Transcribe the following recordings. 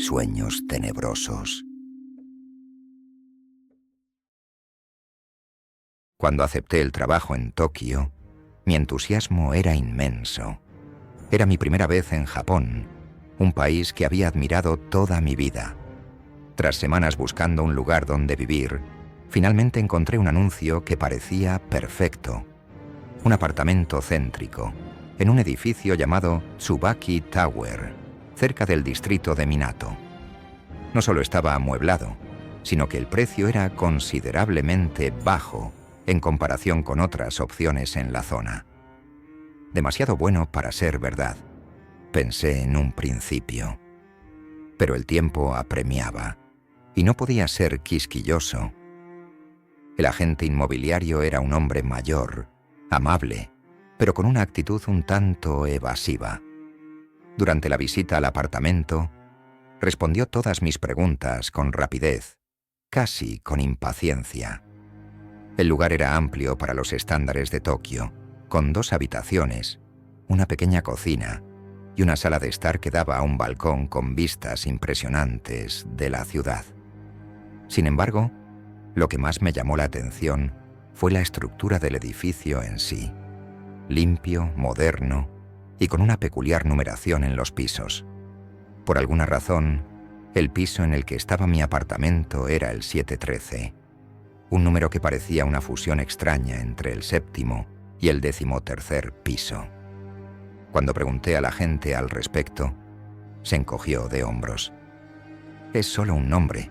sueños tenebrosos. Cuando acepté el trabajo en Tokio, mi entusiasmo era inmenso. Era mi primera vez en Japón, un país que había admirado toda mi vida. Tras semanas buscando un lugar donde vivir, finalmente encontré un anuncio que parecía perfecto. Un apartamento céntrico, en un edificio llamado Tsubaki Tower, cerca del distrito de Minato. No solo estaba amueblado, sino que el precio era considerablemente bajo en comparación con otras opciones en la zona. Demasiado bueno para ser verdad, pensé en un principio. Pero el tiempo apremiaba, y no podía ser quisquilloso. El agente inmobiliario era un hombre mayor, amable, pero con una actitud un tanto evasiva. Durante la visita al apartamento, respondió todas mis preguntas con rapidez, casi con impaciencia. El lugar era amplio para los estándares de Tokio, con 2 habitaciones, una pequeña cocina y una sala de estar que daba a un balcón con vistas impresionantes de la ciudad. Sin embargo, lo que más me llamó la atención fue la estructura del edificio en sí, limpio, moderno y con una peculiar numeración en los pisos. Por alguna razón, el piso en el que estaba mi apartamento era el 713, un número que parecía una fusión extraña entre el 7º y el 13º piso. Cuando pregunté a la gente al respecto, se encogió de hombros. Es solo un nombre,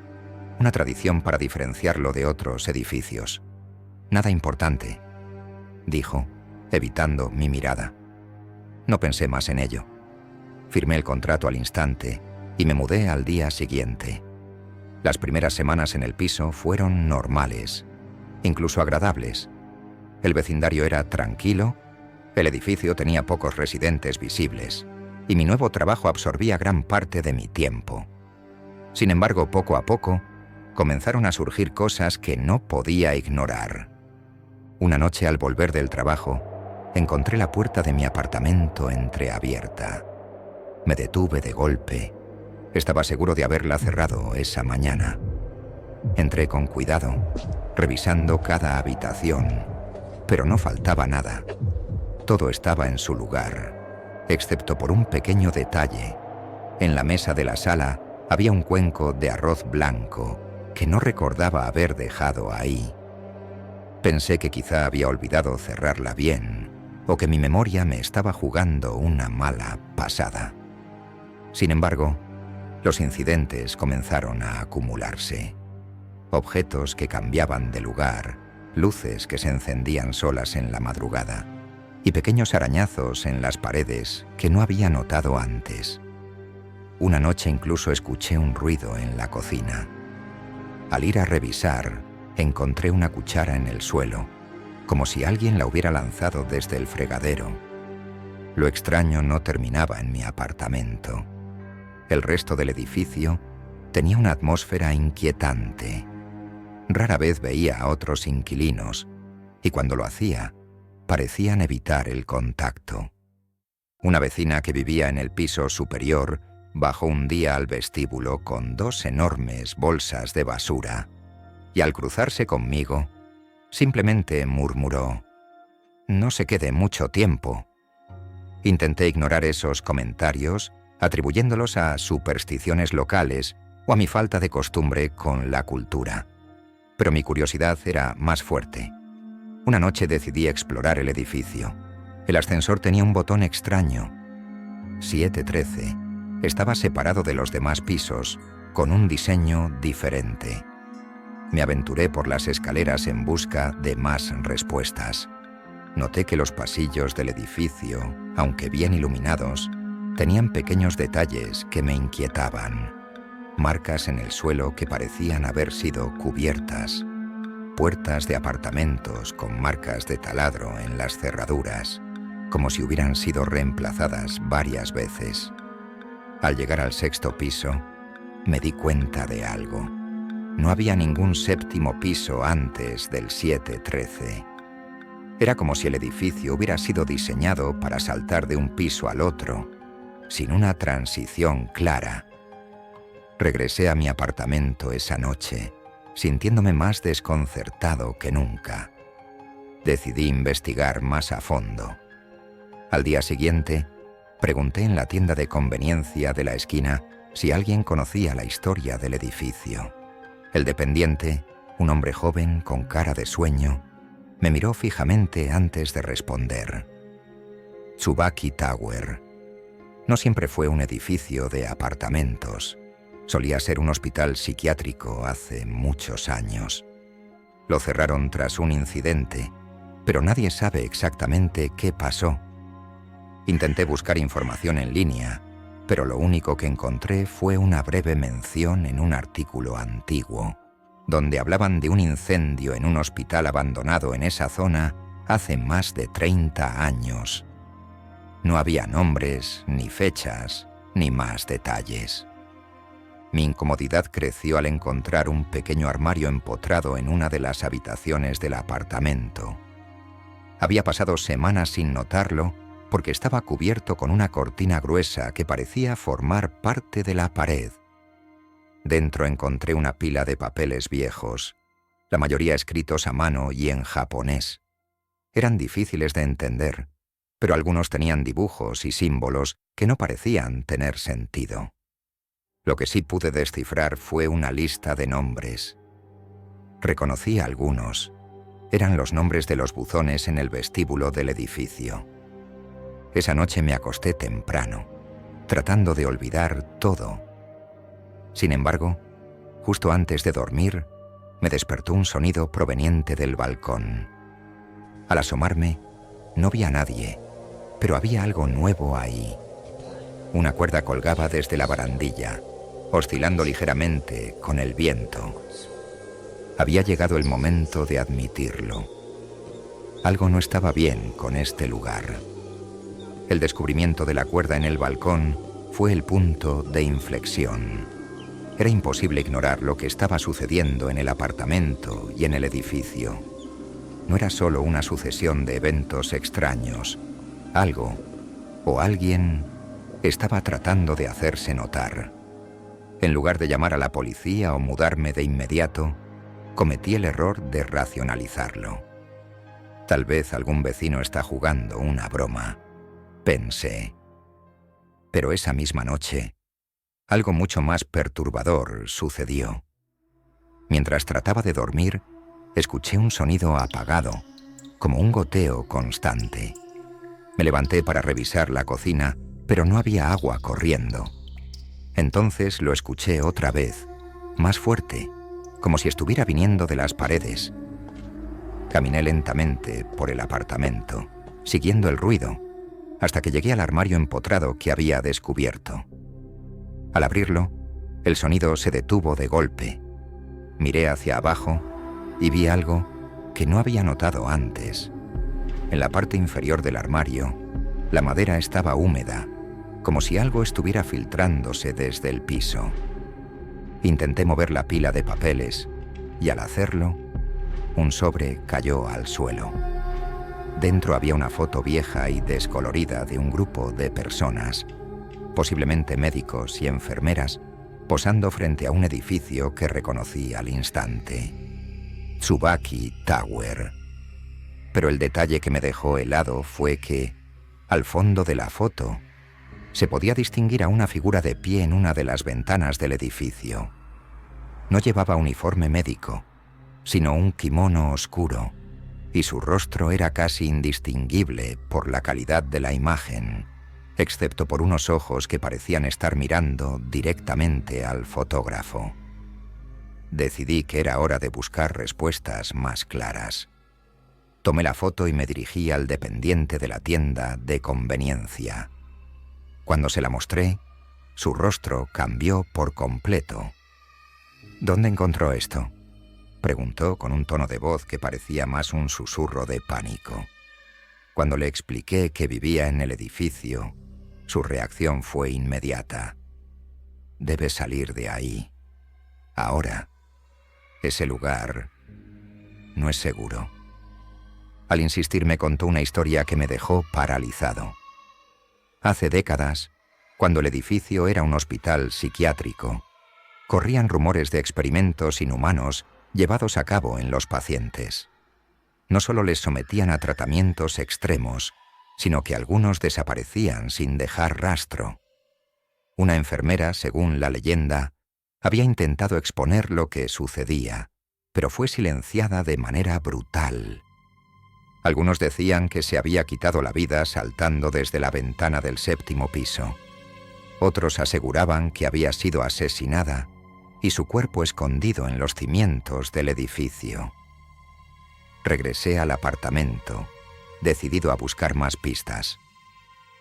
una tradición para diferenciarlo de otros edificios. Nada importante, dijo, evitando mi mirada. No pensé más en ello. Firmé el contrato al instante y me mudé al día siguiente. Las primeras semanas en el piso fueron normales, incluso agradables. El vecindario era tranquilo, el edificio tenía pocos residentes visibles y mi nuevo trabajo absorbía gran parte de mi tiempo. Sin embargo, poco a poco, comenzaron a surgir cosas que no podía ignorar. Una noche al volver del trabajo, encontré la puerta de mi apartamento entreabierta. Me detuve de golpe. Estaba seguro de haberla cerrado esa mañana. Entré con cuidado, revisando cada habitación, pero no faltaba nada. Todo estaba en su lugar, excepto por un pequeño detalle. En la mesa de la sala había un cuenco de arroz blanco que no recordaba haber dejado ahí. Pensé que quizá había olvidado cerrarla bien, o que mi memoria me estaba jugando una mala pasada. Sin embargo, los incidentes comenzaron a acumularse. Objetos que cambiaban de lugar, luces que se encendían solas en la madrugada y pequeños arañazos en las paredes que no había notado antes. Una noche incluso escuché un ruido en la cocina. Al ir a revisar, encontré una cuchara en el suelo, como si alguien la hubiera lanzado desde el fregadero. Lo extraño no terminaba en mi apartamento. El resto del edificio tenía una atmósfera inquietante. Rara vez veía a otros inquilinos, y cuando lo hacía, parecían evitar el contacto. Una vecina que vivía en el piso superior bajó un día al vestíbulo con 2 enormes bolsas de basura, y al cruzarse conmigo, simplemente murmuró: «No se quede mucho tiempo». Intenté ignorar esos comentarios, atribuyéndolos a supersticiones locales o a mi falta de costumbre con la cultura. Pero mi curiosidad era más fuerte. Una noche decidí explorar el edificio. El ascensor tenía un botón extraño. 713 estaba separado de los demás pisos, con un diseño diferente. Me aventuré por las escaleras en busca de más respuestas. Noté que los pasillos del edificio, aunque bien iluminados, tenían pequeños detalles que me inquietaban. Marcas en el suelo que parecían haber sido cubiertas. Puertas de apartamentos con marcas de taladro en las cerraduras, como si hubieran sido reemplazadas varias veces. Al llegar al 6º piso, me di cuenta de algo. No había ningún 7º piso antes del 713. Era como si el edificio hubiera sido diseñado para saltar de un piso al otro, sin una transición clara. Regresé a mi apartamento esa noche, sintiéndome más desconcertado que nunca. Decidí investigar más a fondo. Al día siguiente, pregunté en la tienda de conveniencia de la esquina si alguien conocía la historia del edificio. El dependiente, un hombre joven con cara de sueño, me miró fijamente antes de responder. Tsubaki Tower. No siempre fue un edificio de apartamentos. Solía ser un hospital psiquiátrico hace muchos años. Lo cerraron tras un incidente, pero nadie sabe exactamente qué pasó. Intenté buscar información en línea, pero lo único que encontré fue una breve mención en un artículo antiguo, donde hablaban de un incendio en un hospital abandonado en esa zona hace más de 30 años. No había nombres, ni fechas, ni más detalles. Mi incomodidad creció al encontrar un pequeño armario empotrado en una de las habitaciones del apartamento. Había pasado semanas sin notarlo porque estaba cubierto con una cortina gruesa que parecía formar parte de la pared. Dentro encontré una pila de papeles viejos, la mayoría escritos a mano y en japonés. Eran difíciles de entender, pero algunos tenían dibujos y símbolos que no parecían tener sentido. Lo que sí pude descifrar fue una lista de nombres. Reconocí a algunos. Eran los nombres de los buzones en el vestíbulo del edificio. Esa noche me acosté temprano, tratando de olvidar todo. Sin embargo, justo antes de dormir, me despertó un sonido proveniente del balcón. Al asomarme, no vi a nadie, pero había algo nuevo ahí. Una cuerda colgaba desde la barandilla, oscilando ligeramente con el viento. Había llegado el momento de admitirlo. Algo no estaba bien con este lugar. El descubrimiento de la cuerda en el balcón fue el punto de inflexión. Era imposible ignorar lo que estaba sucediendo en el apartamento y en el edificio. No era solo una sucesión de eventos extraños. Algo o alguien estaba tratando de hacerse notar. En lugar de llamar a la policía o mudarme de inmediato, cometí el error de racionalizarlo. Tal vez algún vecino está jugando una broma, pensé. Pero esa misma noche, algo mucho más perturbador sucedió. Mientras trataba de dormir, escuché un sonido apagado, como un goteo constante. Me levanté para revisar la cocina, pero no había agua corriendo. Entonces lo escuché otra vez, más fuerte, como si estuviera viniendo de las paredes. Caminé lentamente por el apartamento, siguiendo el ruido, hasta que llegué al armario empotrado que había descubierto. Al abrirlo, el sonido se detuvo de golpe. Miré hacia abajo y vi algo que no había notado antes. En la parte inferior del armario, la madera estaba húmeda, como si algo estuviera filtrándose desde el piso. Intenté mover la pila de papeles y al hacerlo, un sobre cayó al suelo. Dentro había una foto vieja y descolorida de un grupo de personas, posiblemente médicos y enfermeras, posando frente a un edificio que reconocí al instante. Tsubaki Tower. Pero el detalle que me dejó helado fue que, al fondo de la foto, se podía distinguir a una figura de pie en una de las ventanas del edificio. No llevaba uniforme médico, sino un kimono oscuro, y su rostro era casi indistinguible por la calidad de la imagen, excepto por unos ojos que parecían estar mirando directamente al fotógrafo. Decidí que era hora de buscar respuestas más claras. Tomé la foto y me dirigí al dependiente de la tienda de conveniencia. Cuando se la mostré, su rostro cambió por completo. ¿Dónde encontró esto?, preguntó con un tono de voz que parecía más un susurro de pánico. Cuando le expliqué que vivía en el edificio, su reacción fue inmediata. Debes salir de ahí. Ahora, ese lugar no es seguro. Al insistir me contó una historia que me dejó paralizado. Hace décadas, cuando el edificio era un hospital psiquiátrico, Corrían rumores de experimentos inhumanos llevados a cabo en los pacientes. No solo les sometían a tratamientos extremos, sino que algunos desaparecían sin dejar rastro. Una enfermera, según la leyenda, había intentado exponer lo que sucedía, pero fue silenciada de manera brutal. Algunos decían que se había quitado la vida saltando desde la ventana del 7º piso. Otros aseguraban que había sido asesinada y su cuerpo escondido en los cimientos del edificio. Regresé al apartamento, decidido a buscar más pistas.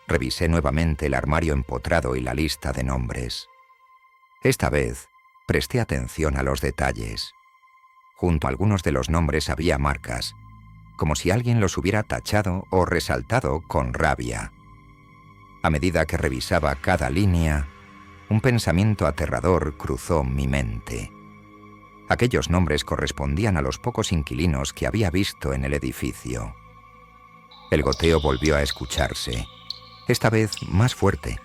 Revisé nuevamente el armario empotrado y la lista de nombres. Esta vez, presté atención a los detalles. Junto a algunos de los nombres había marcas, como si alguien los hubiera tachado o resaltado con rabia. A medida que revisaba cada línea, un pensamiento aterrador cruzó mi mente. Aquellos nombres correspondían a los pocos inquilinos que había visto en el edificio. El goteo volvió a escucharse, esta vez más fuerte.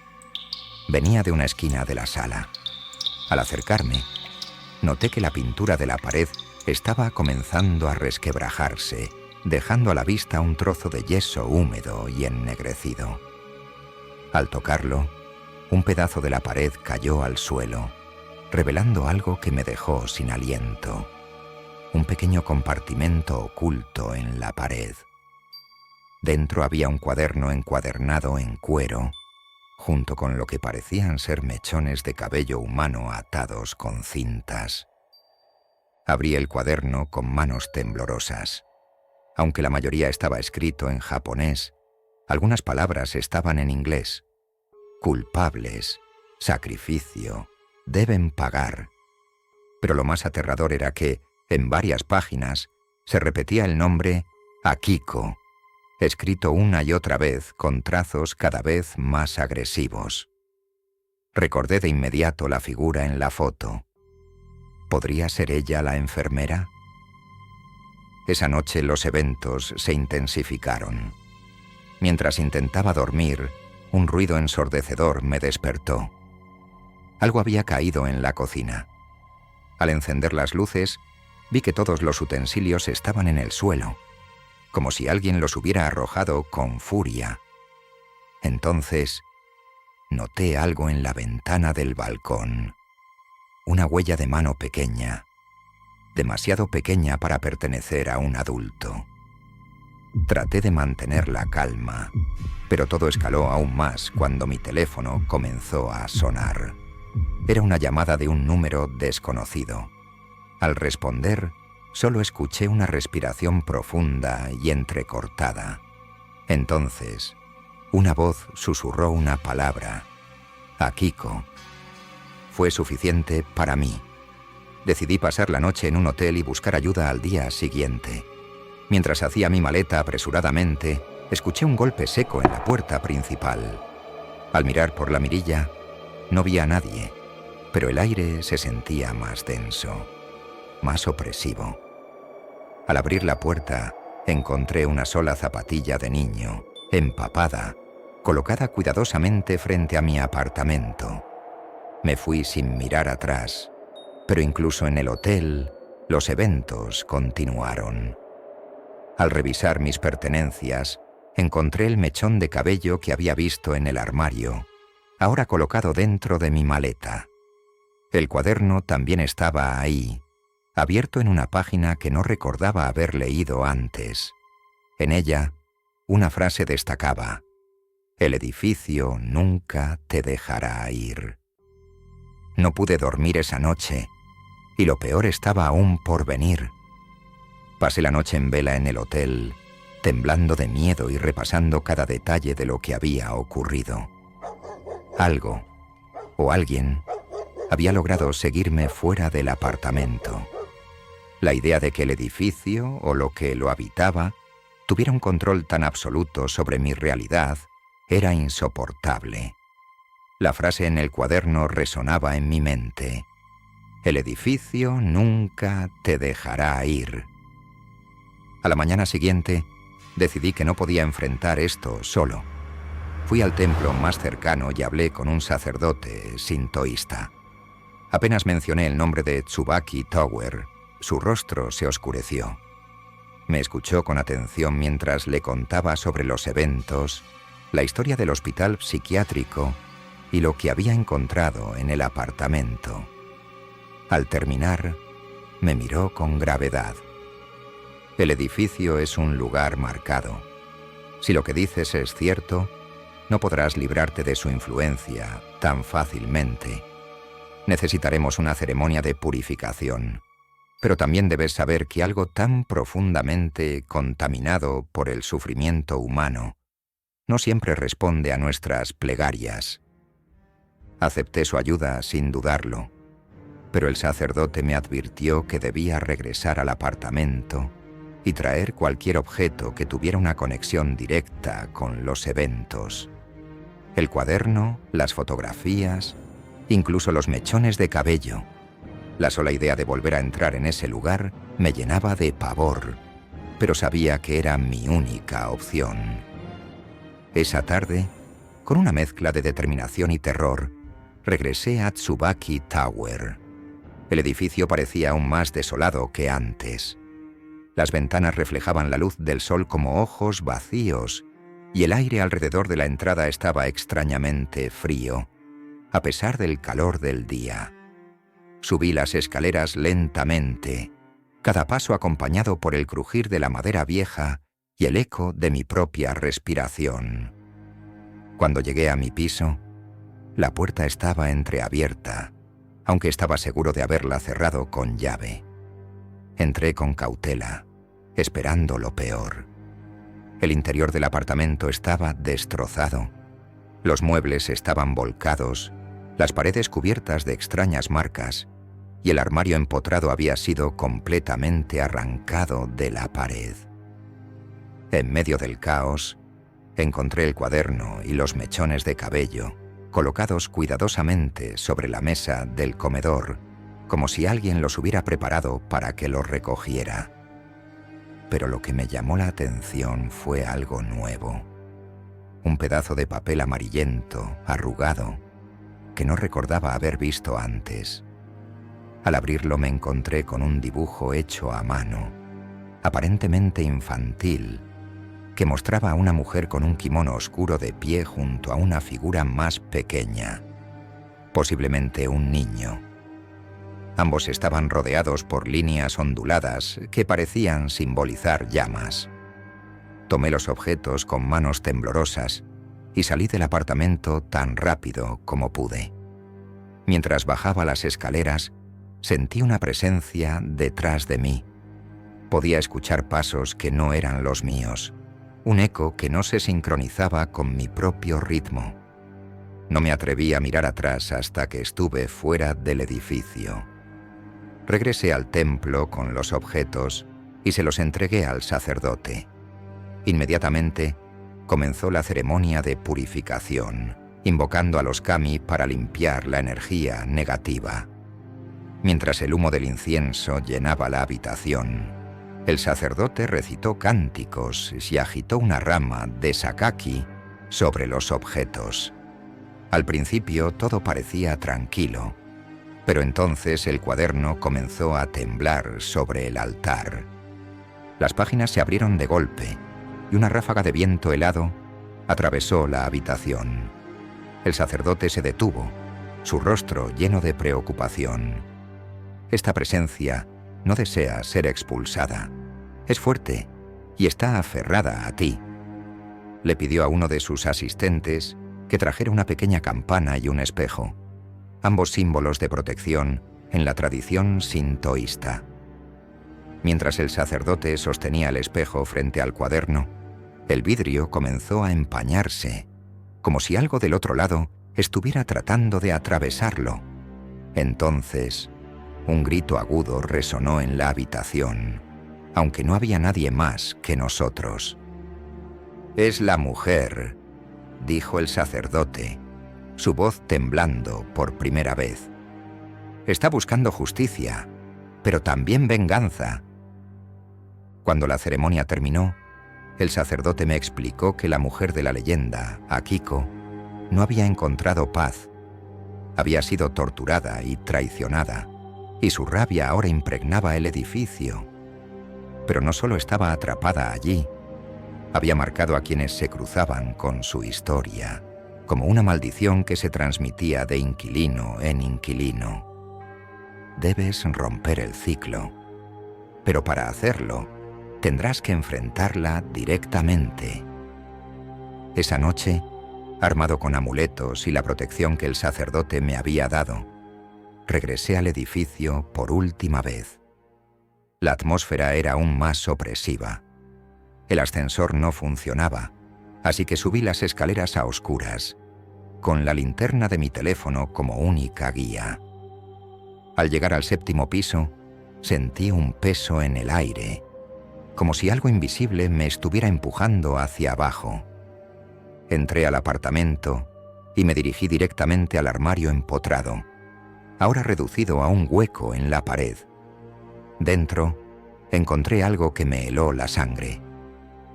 Venía de una esquina de la sala. Al acercarme, noté que la pintura de la pared estaba comenzando a resquebrajarse, dejando a la vista un trozo de yeso húmedo y ennegrecido. Al tocarlo, un pedazo de la pared cayó al suelo, revelando algo que me dejó sin aliento. Un pequeño compartimento oculto en la pared. Dentro había un cuaderno encuadernado en cuero, junto con lo que parecían ser mechones de cabello humano atados con cintas. Abrí el cuaderno con manos temblorosas. Aunque la mayoría estaba escrito en japonés, algunas palabras estaban en inglés. Culpables, sacrificio, deben pagar. Pero lo más aterrador era que, en varias páginas, se repetía el nombre Akiko, escrito una y otra vez con trazos cada vez más agresivos. Recordé de inmediato la figura en la foto. ¿Podría ser ella la enfermera? Esa noche los eventos se intensificaron. Mientras intentaba dormir, un ruido ensordecedor me despertó. Algo había caído en la cocina. Al encender las luces, vi que todos los utensilios estaban en el suelo, como si alguien los hubiera arrojado con furia. Entonces, noté algo en la ventana del balcón. Una huella de mano pequeña, demasiado pequeña para pertenecer a un adulto. Traté de mantener la calma, pero todo escaló aún más cuando mi teléfono comenzó a sonar. Era una llamada de un número desconocido. Al responder, solo escuché una respiración profunda y entrecortada. Entonces, una voz susurró una palabra: Akiko. Fue suficiente para mí. Decidí pasar la noche en un hotel y buscar ayuda al día siguiente. Mientras hacía mi maleta apresuradamente, escuché un golpe seco en la puerta principal. Al mirar por la mirilla, no vi a nadie, pero el aire se sentía más denso, más opresivo. Al abrir la puerta, encontré una sola zapatilla de niño, empapada, colocada cuidadosamente frente a mi apartamento. Me fui sin mirar atrás, pero incluso en el hotel, los eventos continuaron. Al revisar mis pertenencias, encontré el mechón de cabello que había visto en el armario, ahora colocado dentro de mi maleta. El cuaderno también estaba ahí, abierto en una página que no recordaba haber leído antes. En ella, una frase destacaba: «El edificio nunca te dejará ir». No pude dormir esa noche, y lo peor estaba aún por venir. Pasé la noche en vela en el hotel, temblando de miedo y repasando cada detalle de lo que había ocurrido. Algo, o alguien, había logrado seguirme fuera del apartamento. La idea de que el edificio, o lo que lo habitaba, tuviera un control tan absoluto sobre mi realidad era insoportable. La frase en el cuaderno resonaba en mi mente: «El edificio nunca te dejará ir». A la mañana siguiente, decidí que no podía enfrentar esto solo. Fui al templo más cercano y hablé con un sacerdote sintoísta. Apenas mencioné el nombre de Tsubaki Tower, su rostro se oscureció. Me escuchó con atención mientras le contaba sobre los eventos, la historia del hospital psiquiátrico y lo que había encontrado en el apartamento. Al terminar, me miró con gravedad. El edificio es un lugar marcado. Si lo que dices es cierto, no podrás librarte de su influencia tan fácilmente. Necesitaremos una ceremonia de purificación. Pero también debes saber que algo tan profundamente contaminado por el sufrimiento humano no siempre responde a nuestras plegarias. Acepté su ayuda sin dudarlo, pero el sacerdote me advirtió que debía regresar al apartamento y traer cualquier objeto que tuviera una conexión directa con los eventos. El cuaderno, las fotografías, incluso los mechones de cabello. La sola idea de volver a entrar en ese lugar me llenaba de pavor, pero sabía que era mi única opción. Esa tarde, con una mezcla de determinación y terror, regresé a Tsubaki Tower. El edificio parecía aún más desolado que antes. Las ventanas reflejaban la luz del sol como ojos vacíos, y el aire alrededor de la entrada estaba extrañamente frío, a pesar del calor del día. Subí las escaleras lentamente, cada paso acompañado por el crujir de la madera vieja y el eco de mi propia respiración. Cuando llegué a mi piso, la puerta estaba entreabierta, aunque estaba seguro de haberla cerrado con llave. Entré con cautela, esperando lo peor. El interior del apartamento estaba destrozado. Los muebles estaban volcados, las paredes cubiertas de extrañas marcas, y el armario empotrado había sido completamente arrancado de la pared. En medio del caos, encontré el cuaderno y los mechones de cabello, colocados cuidadosamente sobre la mesa del comedor, como si alguien los hubiera preparado para que los recogiera. Pero lo que me llamó la atención fue algo nuevo. Un pedazo de papel amarillento, arrugado, que no recordaba haber visto antes. Al abrirlo me encontré con un dibujo hecho a mano, aparentemente infantil, que mostraba a una mujer con un kimono oscuro de pie junto a una figura más pequeña, posiblemente un niño. Ambos estaban rodeados por líneas onduladas que parecían simbolizar llamas. Tomé los objetos con manos temblorosas y salí del apartamento tan rápido como pude. Mientras bajaba las escaleras, sentí una presencia detrás de mí. Podía escuchar pasos que no eran los míos, un eco que no se sincronizaba con mi propio ritmo. No me atreví a mirar atrás hasta que estuve fuera del edificio. Regresé al templo con los objetos y se los entregué al sacerdote. Inmediatamente comenzó la ceremonia de purificación, invocando a los kami para limpiar la energía negativa. Mientras el humo del incienso llenaba la habitación, el sacerdote recitó cánticos y agitó una rama de sakaki sobre los objetos. Al principio todo parecía tranquilo, pero entonces el cuaderno comenzó a temblar sobre el altar. Las páginas se abrieron de golpe y una ráfaga de viento helado atravesó la habitación. El sacerdote se detuvo, su rostro lleno de preocupación. Esta presencia no desea ser expulsada. Es fuerte y está aferrada a ti. Le pidió a uno de sus asistentes que trajera una pequeña campana y un espejo, ambos símbolos de protección en la tradición sintoísta. Mientras el sacerdote sostenía el espejo frente al cuaderno, el vidrio comenzó a empañarse, como si algo del otro lado estuviera tratando de atravesarlo. Entonces, un grito agudo resonó en la habitación, aunque no había nadie más que nosotros. «Es la mujer», dijo el sacerdote, su voz temblando por primera vez. «Está buscando justicia, pero también venganza». Cuando la ceremonia terminó, el sacerdote me explicó que la mujer de la leyenda, Akiko, no había encontrado paz. Había sido torturada y traicionada, y su rabia ahora impregnaba el edificio. Pero no solo estaba atrapada allí, había marcado a quienes se cruzaban con su historia, como una maldición que se transmitía de inquilino en inquilino. Debes romper el ciclo, pero para hacerlo, tendrás que enfrentarla directamente. Esa noche, armado con amuletos y la protección que el sacerdote me había dado, regresé al edificio por última vez. La atmósfera era aún más opresiva. El ascensor no funcionaba, así que subí las escaleras a oscuras, con la linterna de mi teléfono como única guía. Al llegar al 7º piso, sentí un peso en el aire, como si algo invisible me estuviera empujando hacia abajo. Entré al apartamento y me dirigí directamente al armario empotrado, ahora reducido a un hueco en la pared. Dentro, encontré algo que me heló la sangre.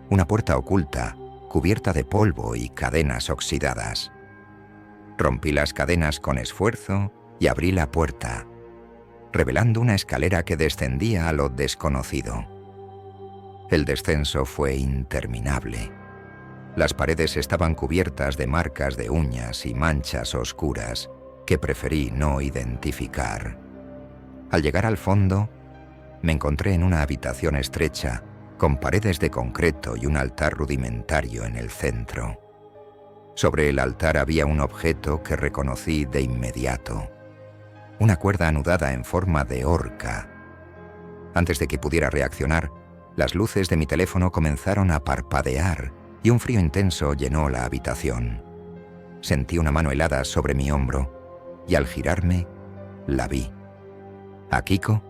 Una puerta oculta, cubierta de polvo y cadenas oxidadas. Rompí las cadenas con esfuerzo y abrí la puerta, revelando una escalera que descendía a lo desconocido. El descenso fue interminable. Las paredes estaban cubiertas de marcas de uñas y manchas oscuras que preferí no identificar. Al llegar al fondo, me encontré en una habitación estrecha, con paredes de concreto y un altar rudimentario en el centro. Sobre el altar había un objeto que reconocí de inmediato: una cuerda anudada en forma de horca. Antes de que pudiera reaccionar, las luces de mi teléfono comenzaron a parpadear y un frío intenso llenó la habitación. Sentí una mano helada sobre mi hombro y al girarme, la vi. Akiko,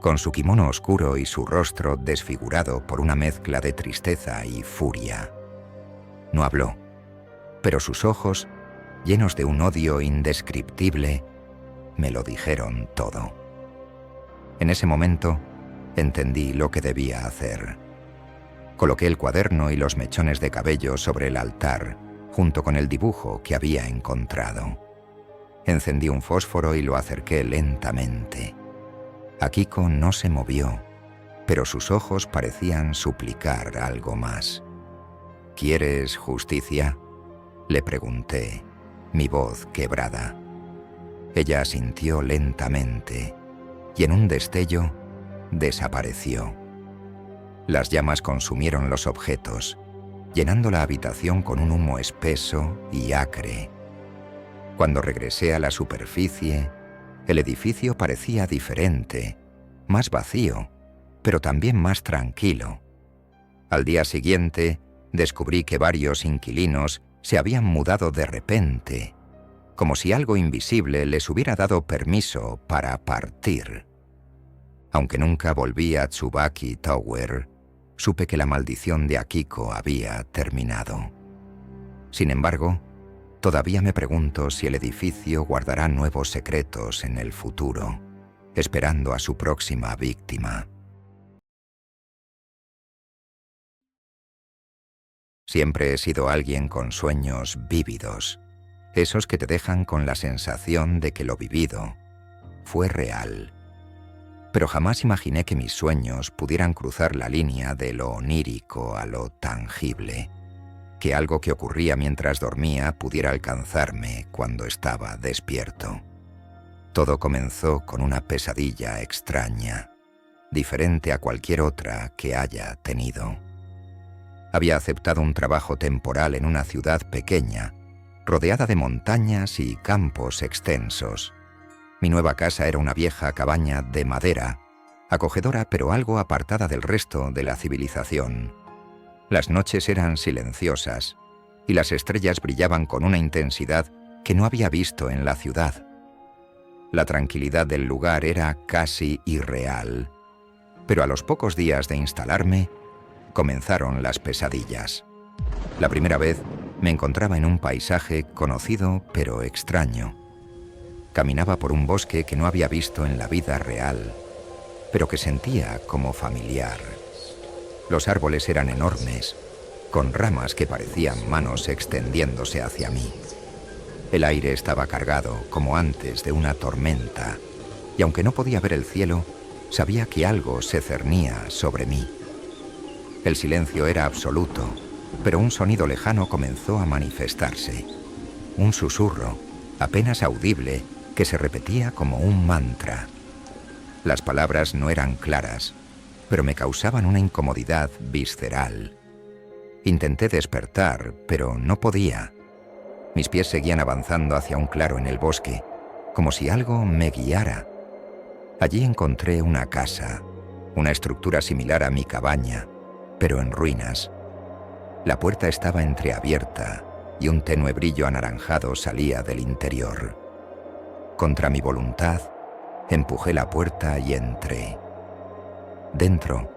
con su kimono oscuro y su rostro desfigurado por una mezcla de tristeza y furia. No habló, pero sus ojos, llenos de un odio indescriptible, me lo dijeron todo. En ese momento, entendí lo que debía hacer. Coloqué el cuaderno y los mechones de cabello sobre el altar, junto con el dibujo que había encontrado. Encendí un fósforo y lo acerqué lentamente. Akiko no se movió, pero sus ojos parecían suplicar algo más. ¿Quieres justicia?, le pregunté, mi voz quebrada. Ella asintió lentamente, y en un destello desapareció. Las llamas consumieron los objetos, llenando la habitación con un humo espeso y acre. Cuando regresé a la superficie, el edificio parecía diferente, más vacío, pero también más tranquilo. Al día siguiente, descubrí que varios inquilinos se habían mudado de repente, como si algo invisible les hubiera dado permiso para partir. Aunque nunca volví a Tsubaki Tower, supe que la maldición de Akiko había terminado. Sin embargo, todavía me pregunto si el edificio guardará nuevos secretos en el futuro, esperando a su próxima víctima. Siempre he sido alguien con sueños vívidos, esos que te dejan con la sensación de que lo vivido fue real. Pero jamás imaginé que mis sueños pudieran cruzar la línea de lo onírico a lo tangible, que algo que ocurría mientras dormía pudiera alcanzarme cuando estaba despierto. Todo comenzó con una pesadilla extraña, diferente a cualquier otra que haya tenido. Había aceptado un trabajo temporal en una ciudad pequeña, rodeada de montañas y campos extensos. Mi nueva casa era una vieja cabaña de madera, acogedora pero algo apartada del resto de la civilización. Las noches eran silenciosas y las estrellas brillaban con una intensidad que no había visto en la ciudad. La tranquilidad del lugar era casi irreal, pero a los pocos días de instalarme, comenzaron las pesadillas. La primera vez me encontraba en un paisaje conocido pero extraño. Caminaba por un bosque que no había visto en la vida real, pero que sentía como familiar. Los árboles eran enormes, con ramas que parecían manos extendiéndose hacia mí. El aire estaba cargado, como antes de una tormenta, y aunque no podía ver el cielo, sabía que algo se cernía sobre mí. El silencio era absoluto, pero un sonido lejano comenzó a manifestarse. Un susurro, apenas audible, que se repetía como un mantra. Las palabras no eran claras, pero me causaban una incomodidad visceral. Intenté despertar, pero no podía. Mis pies seguían avanzando hacia un claro en el bosque, como si algo me guiara. Allí encontré una casa, una estructura similar a mi cabaña, pero en ruinas. La puerta estaba entreabierta y un tenue brillo anaranjado salía del interior. Contra mi voluntad, empujé la puerta y entré. Dentro,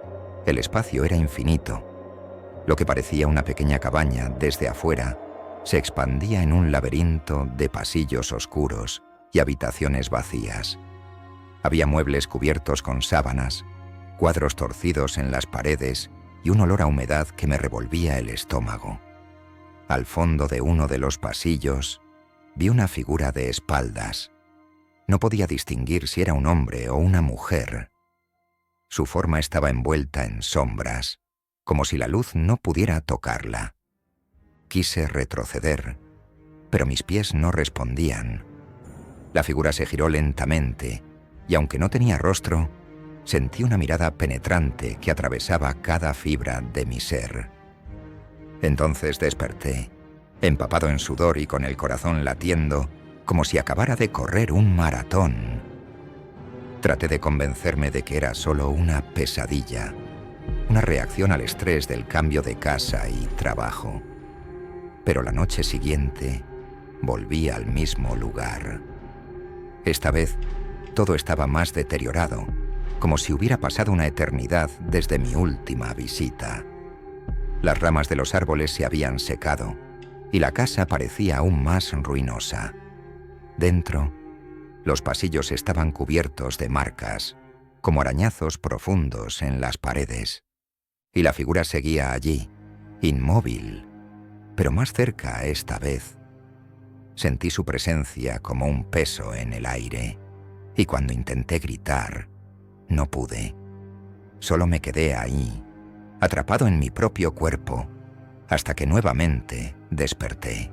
el espacio era infinito. Lo que parecía una pequeña cabaña desde afuera se expandía en un laberinto de pasillos oscuros y habitaciones vacías. Había muebles cubiertos con sábanas, cuadros torcidos en las paredes y un olor a humedad que me revolvía el estómago. Al fondo de uno de los pasillos vi una figura de espaldas. No podía distinguir si era un hombre o una mujer. Su forma estaba envuelta en sombras, como si la luz no pudiera tocarla. Quise retroceder, pero mis pies no respondían. La figura se giró lentamente, y aunque no tenía rostro, sentí una mirada penetrante que atravesaba cada fibra de mi ser. Entonces desperté, empapado en sudor y con el corazón latiendo, como si acabara de correr un maratón. Traté de convencerme de que era solo una pesadilla, una reacción al estrés del cambio de casa y trabajo. Pero la noche siguiente volví al mismo lugar. Esta vez todo estaba más deteriorado, como si hubiera pasado una eternidad desde mi última visita. Las ramas de los árboles se habían secado y la casa parecía aún más ruinosa. Dentro, los pasillos estaban cubiertos de marcas, como arañazos profundos en las paredes, y la figura seguía allí, inmóvil, pero más cerca esta vez. Sentí su presencia como un peso en el aire, y cuando intenté gritar, no pude. Solo me quedé ahí, atrapado en mi propio cuerpo, hasta que nuevamente desperté.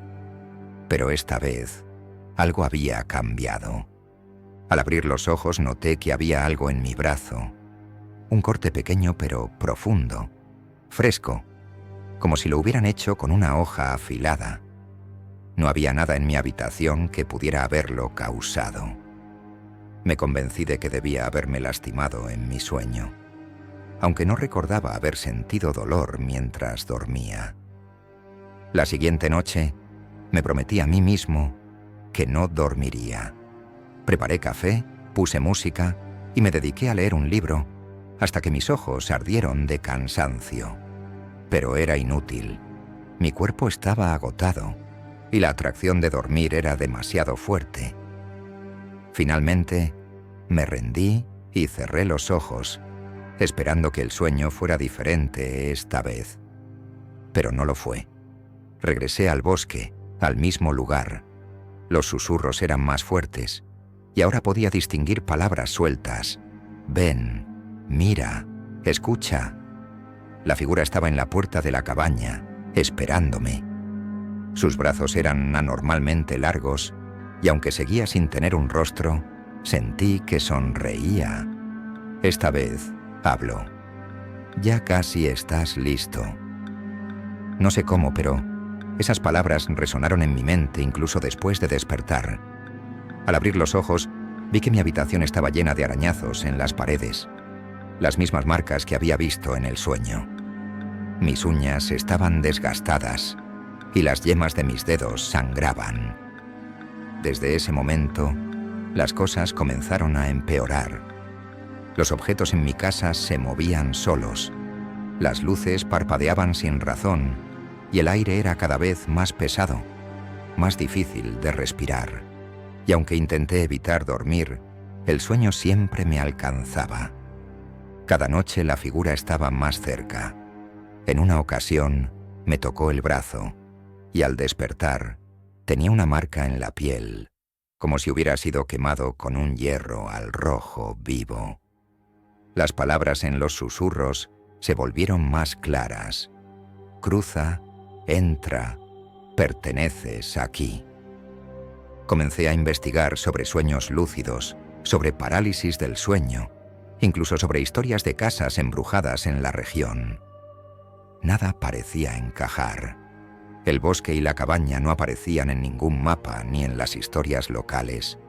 Pero esta vez, algo había cambiado. Al abrir los ojos noté que había algo en mi brazo, un corte pequeño pero profundo, fresco, como si lo hubieran hecho con una hoja afilada. No había nada en mi habitación que pudiera haberlo causado. Me convencí de que debía haberme lastimado en mi sueño, aunque no recordaba haber sentido dolor mientras dormía. La siguiente noche, me prometí a mí mismo que no dormiría. Preparé café, puse música y me dediqué a leer un libro hasta que mis ojos ardieron de cansancio. Pero era inútil. Mi cuerpo estaba agotado y la atracción de dormir era demasiado fuerte. Finalmente, me rendí y cerré los ojos, esperando que el sueño fuera diferente esta vez. Pero no lo fue. Regresé al bosque, al mismo lugar. Los susurros eran más fuertes, y ahora podía distinguir palabras sueltas. Ven, mira, escucha. La figura estaba en la puerta de la cabaña, esperándome. Sus brazos eran anormalmente largos, y aunque seguía sin tener un rostro, sentí que sonreía. Esta vez habló. Ya casi estás listo. No sé cómo, pero esas palabras resonaron en mi mente incluso después de despertar. Al abrir los ojos, vi que mi habitación estaba llena de arañazos en las paredes, las mismas marcas que había visto en el sueño. Mis uñas estaban desgastadas y las yemas de mis dedos sangraban. Desde ese momento, las cosas comenzaron a empeorar. Los objetos en mi casa se movían solos, las luces parpadeaban sin razón y el aire era cada vez más pesado, más difícil de respirar. Y aunque intenté evitar dormir, el sueño siempre me alcanzaba. Cada noche la figura estaba más cerca. En una ocasión me tocó el brazo y al despertar Tenía una marca en la piel, como si hubiera sido quemado con un hierro al rojo vivo. Las palabras en los susurros se volvieron más claras. Cruza, entra, perteneces aquí. Comencé a investigar sobre sueños lúcidos, sobre parálisis del sueño, incluso sobre historias de casas embrujadas en la región. Nada parecía encajar. El bosque y la cabaña no aparecían en ningún mapa ni en las historias locales,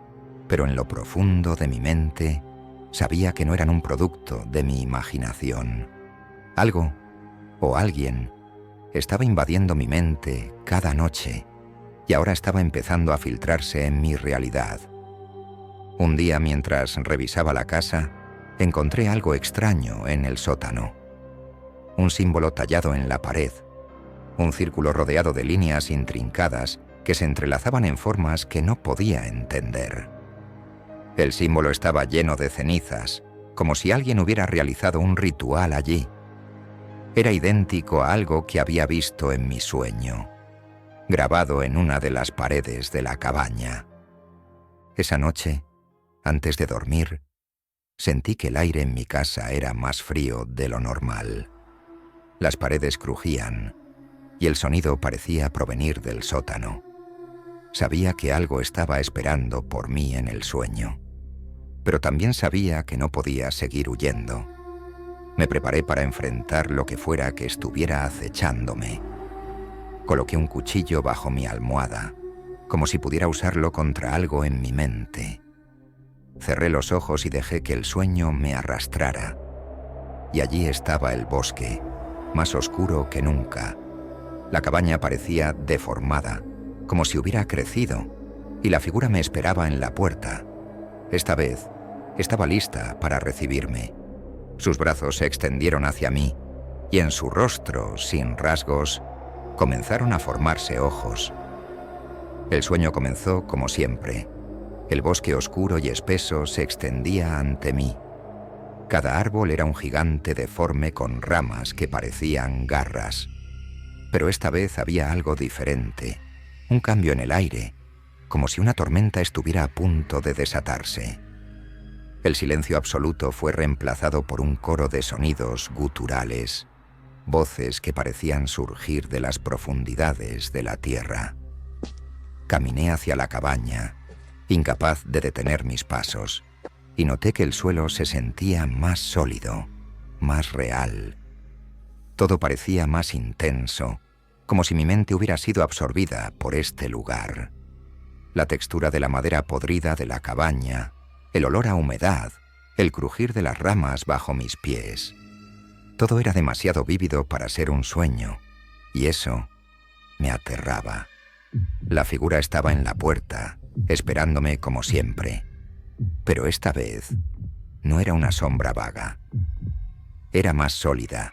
pero en lo profundo de mi mente sabía que no eran un producto de mi imaginación. Algo o alguien estaba invadiendo mi mente cada noche y ahora estaba empezando a filtrarse en mi realidad. Un día, mientras revisaba la casa, encontré algo extraño en el sótano. Un símbolo tallado en la pared, un círculo rodeado de líneas intrincadas que se entrelazaban en formas que no podía entender. El símbolo estaba lleno de cenizas, como si alguien hubiera realizado un ritual allí. Era idéntico a algo que había visto en mi sueño, grabado en una de las paredes de la cabaña. Esa noche, antes de dormir, sentí que el aire en mi casa era más frío de lo normal. Las paredes crujían y el sonido parecía provenir del sótano. Sabía que algo estaba esperando por mí en el sueño, pero también sabía que no podía seguir huyendo. Me preparé para enfrentar lo que fuera que estuviera acechándome. Coloqué un cuchillo bajo mi almohada, como si pudiera usarlo contra algo en mi mente. Cerré los ojos y dejé que el sueño me arrastrara. Y allí estaba el bosque, más oscuro que nunca. La cabaña parecía deformada, como si hubiera crecido, y la figura me esperaba en la puerta. Esta vez estaba lista para recibirme. Sus brazos se extendieron hacia mí, y en su rostro, sin rasgos, comenzaron a formarse ojos. El sueño comenzó como siempre. El bosque oscuro y espeso se extendía ante mí. Cada árbol era un gigante deforme con ramas que parecían garras. Pero esta vez había algo diferente, un cambio en el aire, como si una tormenta estuviera a punto de desatarse. El silencio absoluto fue reemplazado por un coro de sonidos guturales, voces que parecían surgir de las profundidades de la tierra. Caminé hacia la cabaña, incapaz de detener mis pasos, y noté que el suelo se sentía más sólido, más real. Todo parecía más intenso, como si mi mente hubiera sido absorbida por este lugar. La textura de la madera podrida de la cabaña, el olor a humedad, el crujir de las ramas bajo mis pies. Todo era demasiado vívido para ser un sueño, y eso me aterraba. La figura estaba en la puerta, esperándome como siempre. Pero esta vez no era una sombra vaga. Era más sólida,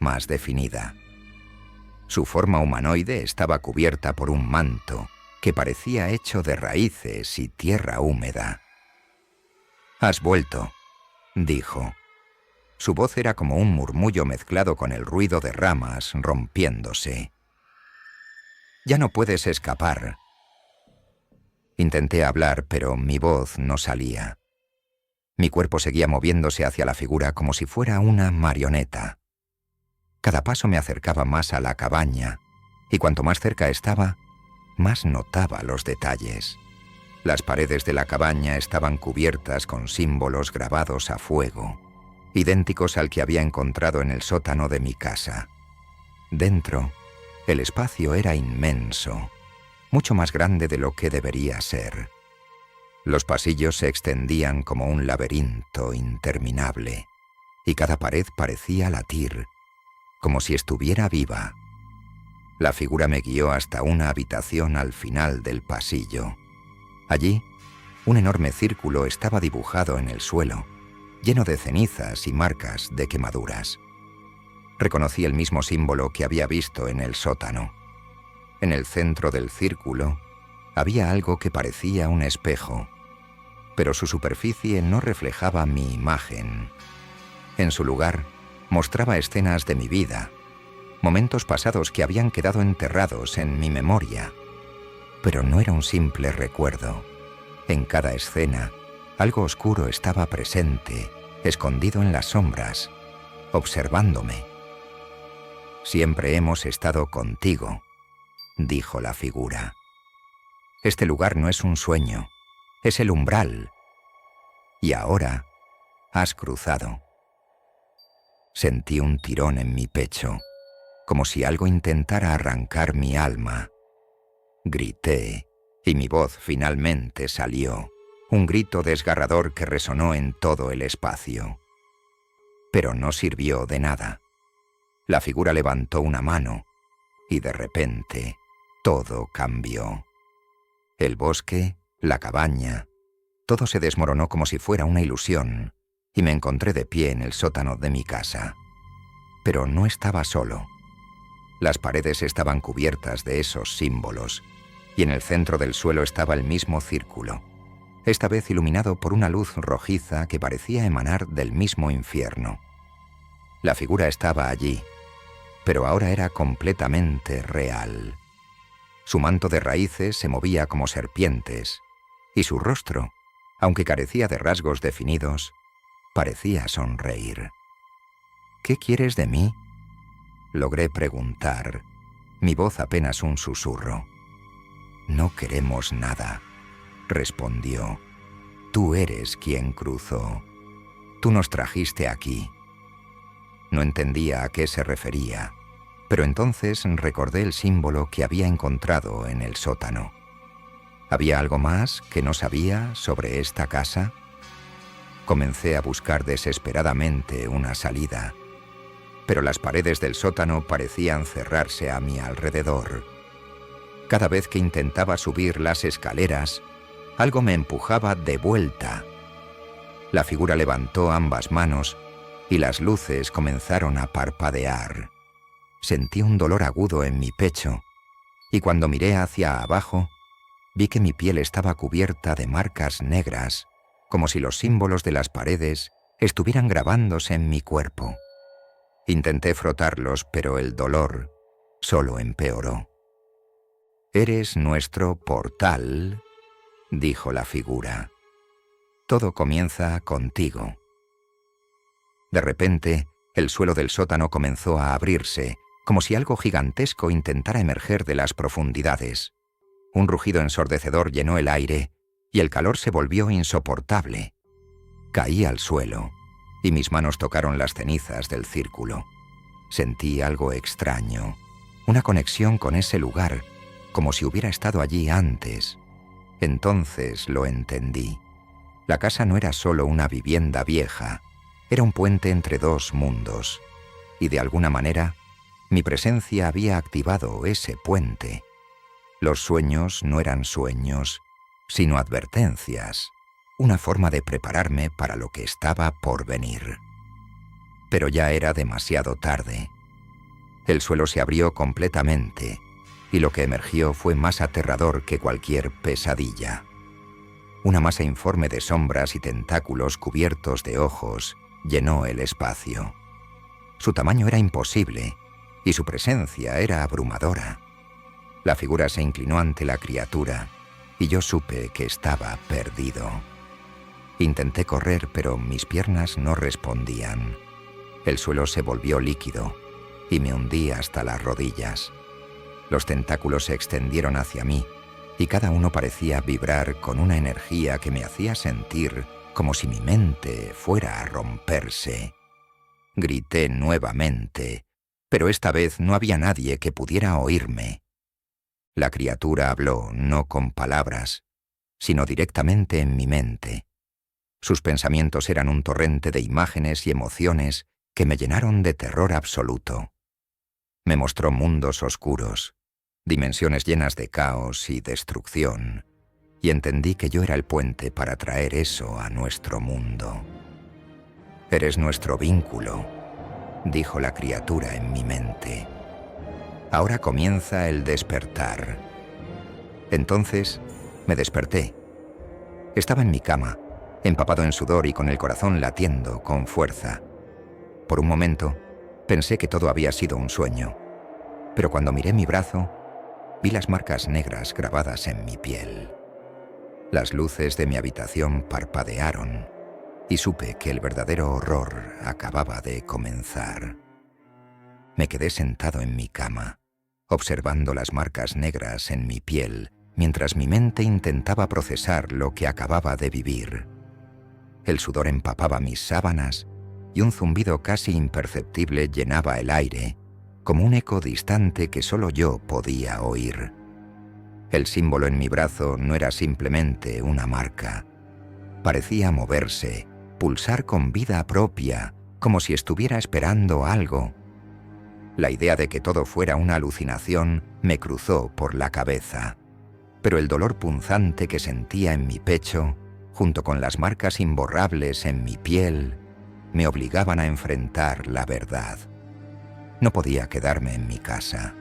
más definida. Su forma humanoide estaba cubierta por un manto que parecía hecho de raíces y tierra húmeda. «Has vuelto», dijo. Su voz era como un murmullo mezclado con el ruido de ramas rompiéndose. «Ya no puedes escapar». Intenté hablar, pero mi voz no salía. Mi cuerpo seguía moviéndose hacia la figura como si fuera una marioneta. Cada paso me acercaba más a la cabaña, y cuanto más cerca estaba, más notaba los detalles. Las paredes de la cabaña estaban cubiertas con símbolos grabados a fuego, idénticos al que había encontrado en el sótano de mi casa. Dentro, el espacio era inmenso, mucho más grande de lo que debería ser. Los pasillos se extendían como un laberinto interminable, y cada pared parecía latir, como si estuviera viva. La figura me guió hasta una habitación al final del pasillo. Allí, un enorme círculo estaba dibujado en el suelo, lleno de cenizas y marcas de quemaduras. Reconocí el mismo símbolo que había visto en el sótano. En el centro del círculo había algo que parecía un espejo, pero su superficie no reflejaba mi imagen. En su lugar, mostraba escenas de mi vida, momentos pasados que habían quedado enterrados en mi memoria. Pero no era un simple recuerdo. En cada escena, algo oscuro estaba presente, escondido en las sombras, observándome. «Siempre hemos estado contigo», dijo la figura. «Este lugar no es un sueño, es el umbral. Y ahora has cruzado». Sentí un tirón en mi pecho, como si algo intentara arrancar mi alma. Grité, y mi voz finalmente salió, un grito desgarrador que resonó en todo el espacio. Pero no sirvió de nada. La figura levantó una mano, y de repente todo cambió. El bosque, la cabaña, todo se desmoronó como si fuera una ilusión, y me encontré de pie en el sótano de mi casa. Pero no estaba solo. Las paredes estaban cubiertas de esos símbolos, y en el centro del suelo estaba el mismo círculo, esta vez iluminado por una luz rojiza que parecía emanar del mismo infierno. La figura estaba allí, pero ahora era completamente real. Su manto de raíces se movía como serpientes, y su rostro, aunque carecía de rasgos definidos, parecía sonreír. «¿Qué quieres de mí?», logré preguntar, mi voz apenas un susurro. «No queremos nada», respondió. «Tú eres quien cruzó. Tú nos trajiste aquí». No entendía a qué se refería, pero entonces recordé el símbolo que había encontrado en el sótano. ¿Había algo más que no sabía sobre esta casa? Comencé a buscar desesperadamente una salida, pero las paredes del sótano parecían cerrarse a mi alrededor. Cada vez que intentaba subir las escaleras, algo me empujaba de vuelta. La figura levantó ambas manos y las luces comenzaron a parpadear. Sentí un dolor agudo en mi pecho, y cuando miré hacia abajo, vi que mi piel estaba cubierta de marcas negras, como si los símbolos de las paredes estuvieran grabándose en mi cuerpo. Intenté frotarlos, pero el dolor solo empeoró. «Eres nuestro portal», dijo la figura. «Todo comienza contigo». De repente, el suelo del sótano comenzó a abrirse, como si algo gigantesco intentara emerger de las profundidades. Un rugido ensordecedor llenó el aire, y el calor se volvió insoportable. Caí al suelo, y mis manos tocaron las cenizas del círculo. Sentí algo extraño, una conexión con ese lugar, como si hubiera estado allí antes. Entonces lo entendí. La casa no era solo una vivienda vieja, era un puente entre dos mundos, y de alguna manera, mi presencia había activado ese puente. Los sueños no eran sueños, sino advertencias, una forma de prepararme para lo que estaba por venir. Pero ya era demasiado tarde. El suelo se abrió completamente, y lo que emergió fue más aterrador que cualquier pesadilla. Una masa informe de sombras y tentáculos cubiertos de ojos llenó el espacio. Su tamaño era imposible, y su presencia era abrumadora. La figura se inclinó ante la criatura, y yo supe que estaba perdido. Intenté correr, pero mis piernas no respondían. El suelo se volvió líquido, y me hundí hasta las rodillas. Los tentáculos se extendieron hacia mí, y cada uno parecía vibrar con una energía que me hacía sentir como si mi mente fuera a romperse. Grité nuevamente, pero esta vez no había nadie que pudiera oírme. La criatura habló no con palabras, sino directamente en mi mente. Sus pensamientos eran un torrente de imágenes y emociones que me llenaron de terror absoluto. Me mostró mundos oscuros, dimensiones llenas de caos y destrucción, y entendí que yo era el puente para traer eso a nuestro mundo. «Eres nuestro vínculo», dijo la criatura en mi mente. «Ahora comienza el despertar». Entonces me desperté. Estaba en mi cama, empapado en sudor y con el corazón latiendo con fuerza. Por un momento pensé que todo había sido un sueño, pero cuando miré mi brazo, vi las marcas negras grabadas en mi piel. Las luces de mi habitación parpadearon y supe que el verdadero horror acababa de comenzar. Me quedé sentado en mi cama, observando las marcas negras en mi piel, mientras mi mente intentaba procesar lo que acababa de vivir. El sudor empapaba mis sábanas y un zumbido casi imperceptible llenaba el aire, como un eco distante que solo yo podía oír. El símbolo en mi brazo no era simplemente una marca. Parecía moverse, pulsar con vida propia, como si estuviera esperando algo. La idea de que todo fuera una alucinación me cruzó por la cabeza, pero el dolor punzante que sentía en mi pecho, junto con las marcas imborrables en mi piel, me obligaban a enfrentar la verdad. No podía quedarme en mi casa.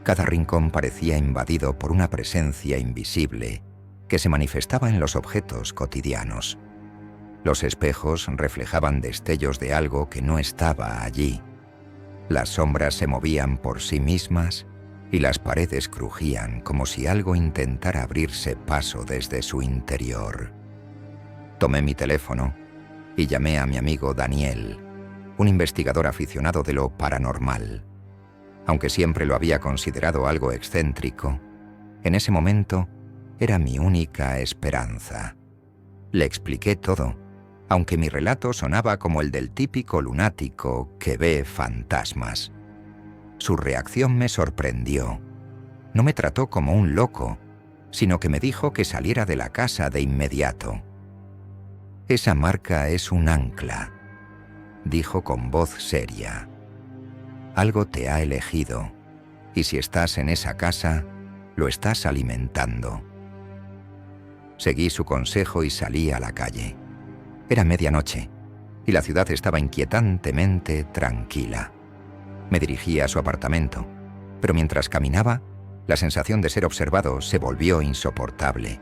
Cada rincón parecía invadido por una presencia invisible que se manifestaba en los objetos cotidianos. Los espejos reflejaban destellos de algo que no estaba allí. Las sombras se movían por sí mismas y las paredes crujían como si algo intentara abrirse paso desde su interior. Tomé mi teléfono y llamé a mi amigo Daniel, un investigador aficionado de lo paranormal. Aunque siempre lo había considerado algo excéntrico, en ese momento era mi única esperanza. Le expliqué todo, aunque mi relato sonaba como el del típico lunático que ve fantasmas. Su reacción me sorprendió. No me trató como un loco, sino que me dijo que saliera de la casa de inmediato. «Esa marca es un ancla», dijo con voz seria. «Algo te ha elegido, y si estás en esa casa, lo estás alimentando». Seguí su consejo y salí a la calle. Era medianoche, y la ciudad estaba inquietantemente tranquila. Me dirigí a su apartamento, pero mientras caminaba, la sensación de ser observado se volvió insoportable.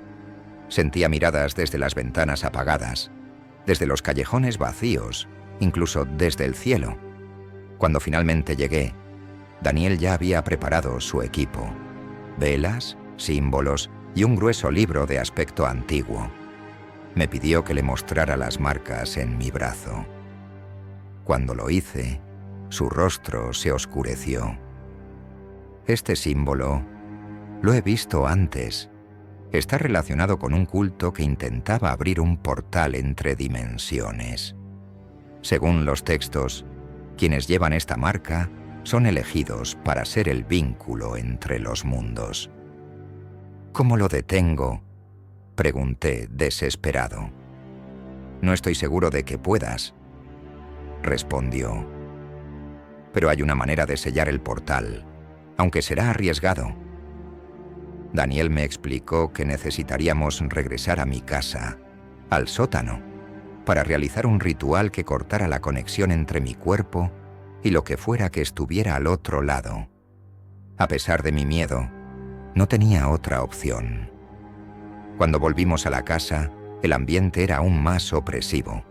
Sentía miradas desde las ventanas apagadas, desde los callejones vacíos, incluso desde el cielo. Cuando finalmente llegué, Daniel ya había preparado su equipo: velas, símbolos y un grueso libro de aspecto antiguo. Me pidió que le mostrara las marcas en mi brazo. Cuando lo hice, su rostro se oscureció. «Este símbolo lo he visto antes. Está relacionado con un culto que intentaba abrir un portal entre dimensiones. Según los textos, quienes llevan esta marca son elegidos para ser el vínculo entre los mundos». «¿Cómo lo detengo?», pregunté desesperado. «No estoy seguro de que puedas», respondió. «Pero hay una manera de sellar el portal, aunque será arriesgado». Daniel me explicó que necesitaríamos regresar a mi casa, al sótano, para realizar un ritual que cortara la conexión entre mi cuerpo y lo que fuera que estuviera al otro lado. A pesar de mi miedo, no tenía otra opción. Cuando volvimos a la casa, el ambiente era aún más opresivo.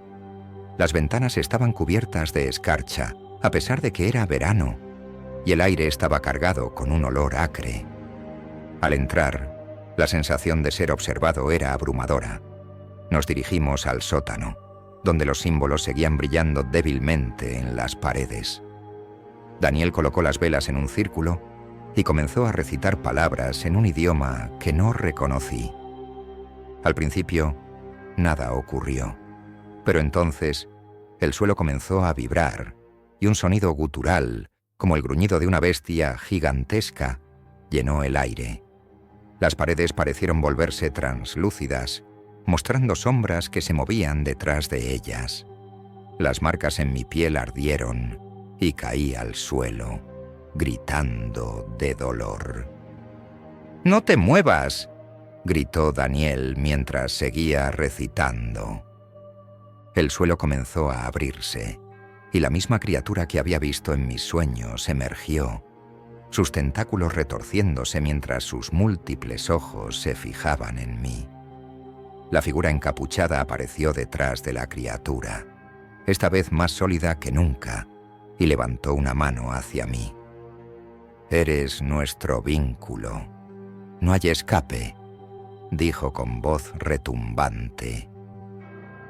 Las ventanas estaban cubiertas de escarcha, a pesar de que era verano, y el aire estaba cargado con un olor acre. Al entrar, la sensación de ser observado era abrumadora. Nos dirigimos al sótano, donde los símbolos seguían brillando débilmente en las paredes. Daniel colocó las velas en un círculo y comenzó a recitar palabras en un idioma que no reconocí. Al principio, nada ocurrió, pero entonces el suelo comenzó a vibrar y un sonido gutural, como el gruñido de una bestia gigantesca, llenó el aire. Las paredes parecieron volverse translúcidas, mostrando sombras que se movían detrás de ellas. Las marcas en mi piel ardieron y caí al suelo, gritando de dolor. «¡No te muevas!», gritó Daniel mientras seguía recitando. El suelo comenzó a abrirse, y la misma criatura que había visto en mis sueños emergió, sus tentáculos retorciéndose mientras sus múltiples ojos se fijaban en mí. La figura encapuchada apareció detrás de la criatura, esta vez más sólida que nunca, y levantó una mano hacia mí. «Eres nuestro vínculo», No hay escape, dijo con voz retumbante.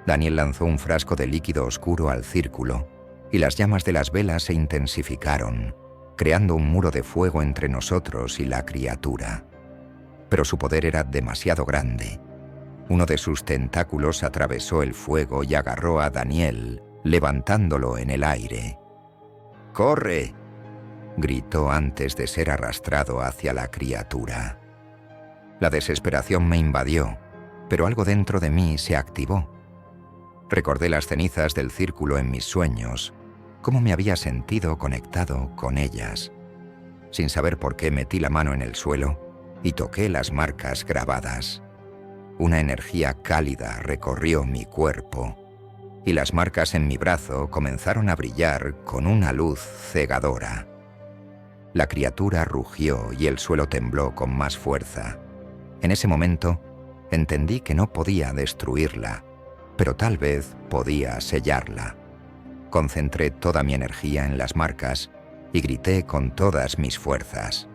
Daniel lanzó un frasco de líquido oscuro al círculo y las llamas de las velas se intensificaron, creando un muro de fuego entre nosotros y la criatura. Pero su poder era demasiado grande. Uno de sus tentáculos atravesó el fuego y agarró a Daniel, levantándolo en el aire. ¡Corre!, gritó antes de ser arrastrado hacia la criatura. La desesperación me invadió, pero algo dentro de mí se activó. Recordé las cenizas del círculo en mis sueños, cómo me había sentido conectado con ellas. Sin saber por qué metí la mano en el suelo y toqué las marcas grabadas. Una energía cálida recorrió mi cuerpo y las marcas en mi brazo comenzaron a brillar con una luz cegadora. La criatura rugió y el suelo tembló con más fuerza. En ese momento entendí que no podía destruirla, pero tal vez podía sellarla. Concentré toda mi energía en las marcas y grité con todas mis fuerzas.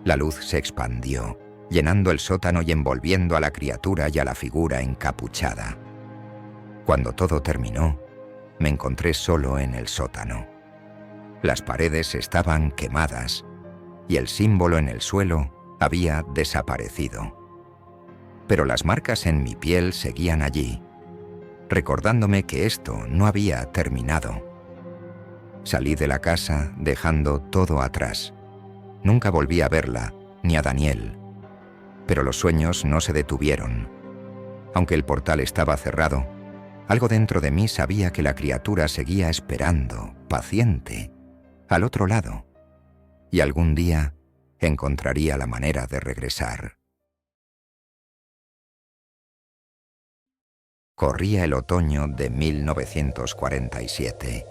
La luz se expandió, llenando el sótano y envolviendo a la criatura y a la figura encapuchada. Cuando todo terminó, me encontré solo en el sótano. Las paredes estaban quemadas y el símbolo en el suelo había desaparecido. Pero las marcas en mi piel seguían allí, recordándome que esto no había terminado. Salí de la casa dejando todo atrás. Nunca volví a verla, ni a Daniel. Pero los sueños no se detuvieron. Aunque el portal estaba cerrado, algo dentro de mí sabía que la criatura seguía esperando, paciente, al otro lado, y algún día encontraría la manera de regresar. Corría el otoño de 1947,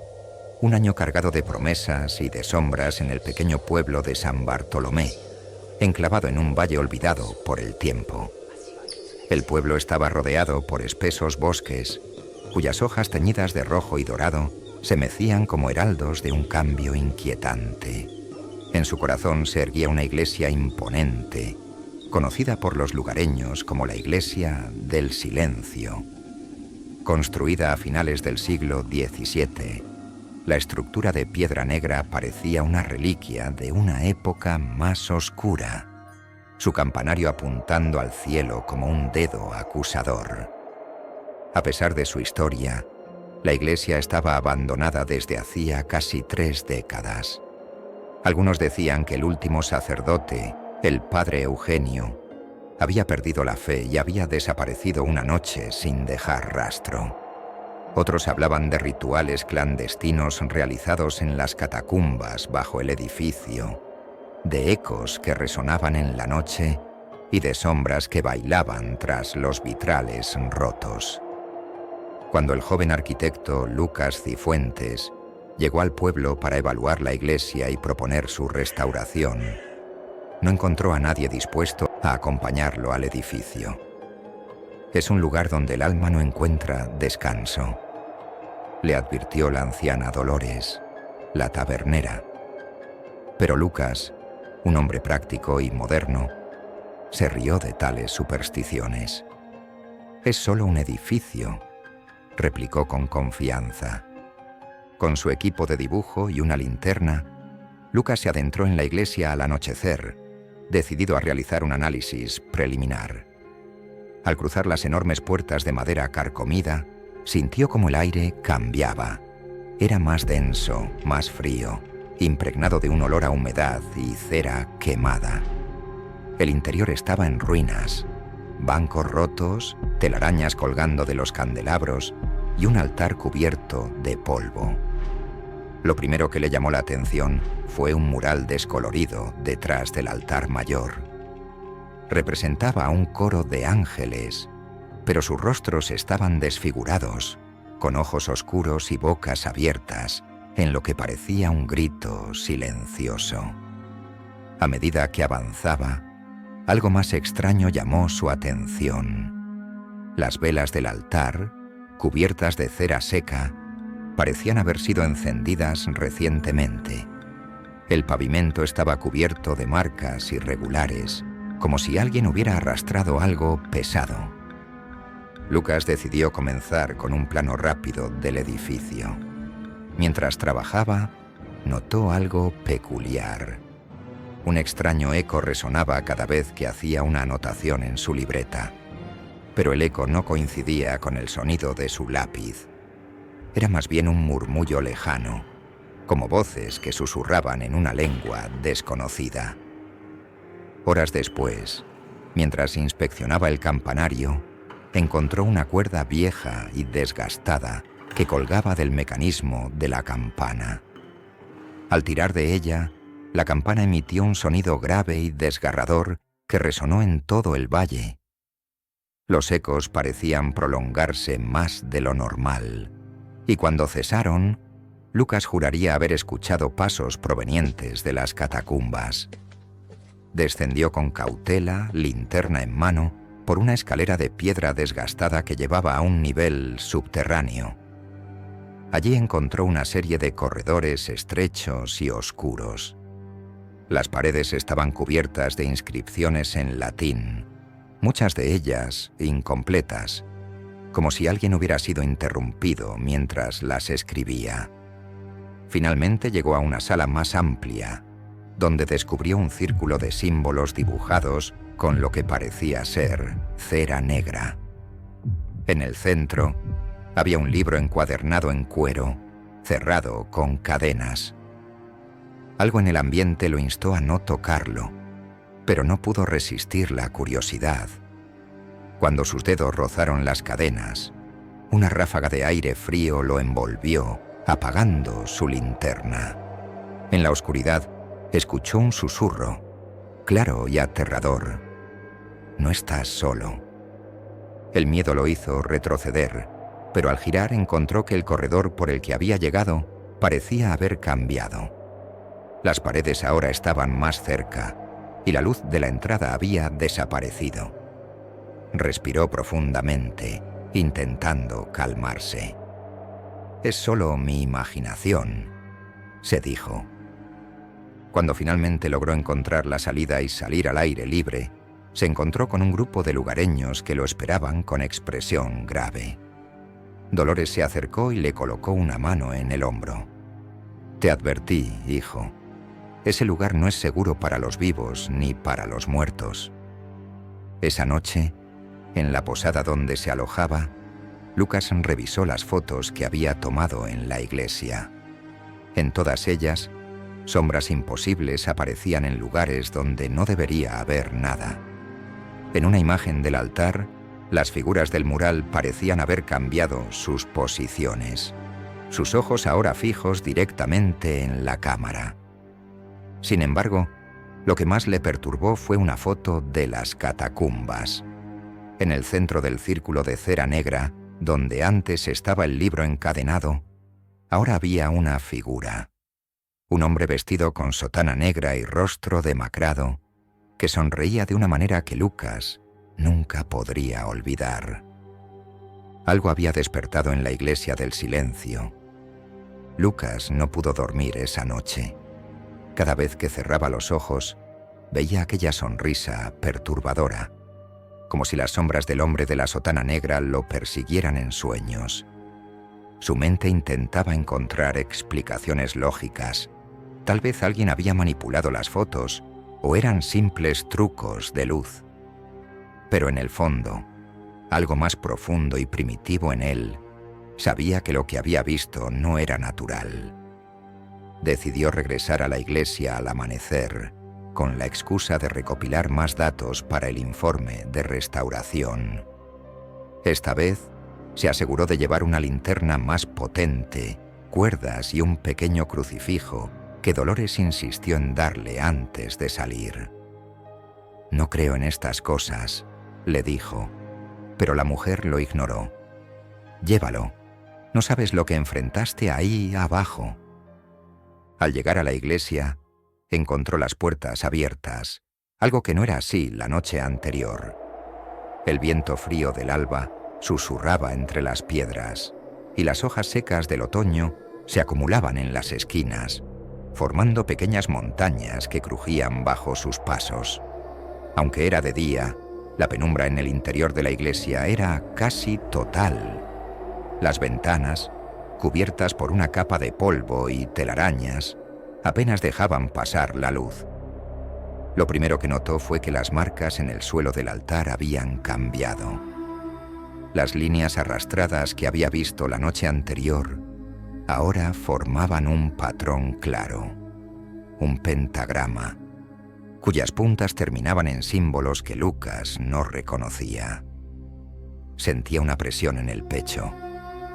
un año cargado de promesas y de sombras en el pequeño pueblo de San Bartolomé, enclavado en un valle olvidado por el tiempo. El pueblo estaba rodeado por espesos bosques, cuyas hojas teñidas de rojo y dorado se mecían como heraldos de un cambio inquietante. En su corazón se erguía una iglesia imponente, conocida por los lugareños como la Iglesia del Silencio. Construida a finales del siglo XVII, la estructura de piedra negra parecía una reliquia de una época más oscura, su campanario apuntando al cielo como un dedo acusador. A pesar de su historia, la iglesia estaba abandonada desde hacía casi 3 décadas. Algunos decían que el último sacerdote, el padre Eugenio, había perdido la fe y había desaparecido una noche sin dejar rastro. Otros hablaban de rituales clandestinos realizados en las catacumbas bajo el edificio, de ecos que resonaban en la noche y de sombras que bailaban tras los vitrales rotos. Cuando el joven arquitecto Lucas Cifuentes llegó al pueblo para evaluar la iglesia y proponer su restauración, no encontró a nadie dispuesto a acompañarlo al edificio. Es un lugar donde el alma no encuentra descanso, le advirtió la anciana Dolores, la tabernera. Pero Lucas, un hombre práctico y moderno, se rió de tales supersticiones. Es solo un edificio, replicó con confianza. Con su equipo de dibujo y una linterna, Lucas se adentró en la iglesia al anochecer, decidido a realizar un análisis preliminar. Al cruzar las enormes puertas de madera carcomida, sintió como el aire cambiaba. Era más denso, más frío, impregnado de un olor a humedad y cera quemada. El interior estaba en ruinas, bancos rotos, telarañas colgando de los candelabros y un altar cubierto de polvo. Lo primero que le llamó la atención fue un mural descolorido detrás del altar mayor. Representaba a un coro de ángeles, pero sus rostros estaban desfigurados, con ojos oscuros y bocas abiertas, en lo que parecía un grito silencioso. A medida que avanzaba, algo más extraño llamó su atención. Las velas del altar, cubiertas de cera seca, parecían haber sido encendidas recientemente. El pavimento estaba cubierto de marcas irregulares, como si alguien hubiera arrastrado algo pesado. Lucas decidió comenzar con un plano rápido del edificio. Mientras trabajaba, notó algo peculiar. Un extraño eco resonaba cada vez que hacía una anotación en su libreta, pero el eco no coincidía con el sonido de su lápiz. Era más bien un murmullo lejano, como voces que susurraban en una lengua desconocida. Horas después, mientras inspeccionaba el campanario, encontró una cuerda vieja y desgastada que colgaba del mecanismo de la campana. Al tirar de ella, la campana emitió un sonido grave y desgarrador que resonó en todo el valle. Los ecos parecían prolongarse más de lo normal, y cuando cesaron, Lucas juraría haber escuchado pasos provenientes de las catacumbas. Descendió con cautela, linterna en mano, por una escalera de piedra desgastada que llevaba a un nivel subterráneo. Allí encontró una serie de corredores estrechos y oscuros. Las paredes estaban cubiertas de inscripciones en latín, muchas de ellas incompletas, como si alguien hubiera sido interrumpido mientras las escribía. Finalmente llegó a una sala más amplia, donde descubrió un círculo de símbolos dibujados con lo que parecía ser cera negra. En el centro había un libro encuadernado en cuero, cerrado con cadenas. Algo en el ambiente lo instó a no tocarlo, pero no pudo resistir la curiosidad. Cuando sus dedos rozaron las cadenas, una ráfaga de aire frío lo envolvió, apagando su linterna. En la oscuridad, escuchó un susurro, claro y aterrador. No estás solo. El miedo lo hizo retroceder, pero al girar encontró que el corredor por el que había llegado parecía haber cambiado. Las paredes ahora estaban más cerca, y la luz de la entrada había desaparecido. Respiró profundamente, intentando calmarse. «Es solo mi imaginación», se dijo. Cuando finalmente logró encontrar la salida y salir al aire libre, se encontró con un grupo de lugareños que lo esperaban con expresión grave. Dolores se acercó y le colocó una mano en el hombro. «Te advertí, hijo. Ese lugar no es seguro para los vivos ni para los muertos». Esa noche, en la posada donde se alojaba, Lucas revisó las fotos que había tomado en la iglesia. En todas ellas, sombras imposibles aparecían en lugares donde no debería haber nada. En una imagen del altar, las figuras del mural parecían haber cambiado sus posiciones, sus ojos ahora fijos directamente en la cámara. Sin embargo, lo que más le perturbó fue una foto de las catacumbas. En el centro del círculo de cera negra, donde antes estaba el libro encadenado, ahora había una figura. Un hombre vestido con sotana negra y rostro demacrado, que sonreía de una manera que Lucas nunca podría olvidar. Algo había despertado en la iglesia del silencio. Lucas no pudo dormir esa noche. Cada vez que cerraba los ojos, veía aquella sonrisa perturbadora, como si las sombras del hombre de la sotana negra lo persiguieran en sueños. Su mente intentaba encontrar explicaciones lógicas. Tal vez alguien había manipulado las fotos o eran simples trucos de luz. Pero en el fondo, algo más profundo y primitivo en él sabía que lo que había visto no era natural. Decidió regresar a la iglesia al amanecer, con la excusa de recopilar más datos para el informe de restauración. Esta vez, se aseguró de llevar una linterna más potente, cuerdas y un pequeño crucifijo que Dolores insistió en darle antes de salir. «No creo en estas cosas», le dijo, pero la mujer lo ignoró. «Llévalo. No sabes lo que enfrentaste ahí abajo». Al llegar a la iglesia, encontró las puertas abiertas, algo que no era así la noche anterior. El viento frío del alba susurraba entre las piedras, y las hojas secas del otoño se acumulaban en las esquinas, formando pequeñas montañas que crujían bajo sus pasos. Aunque era de día, la penumbra en el interior de la iglesia era casi total. Las ventanas, cubiertas por una capa de polvo y telarañas, apenas dejaban pasar la luz. Lo primero que notó fue que las marcas en el suelo del altar habían cambiado. Las líneas arrastradas que había visto la noche anterior ahora formaban un patrón claro, un pentagrama, cuyas puntas terminaban en símbolos que Lucas no reconocía. Sentía una presión en el pecho,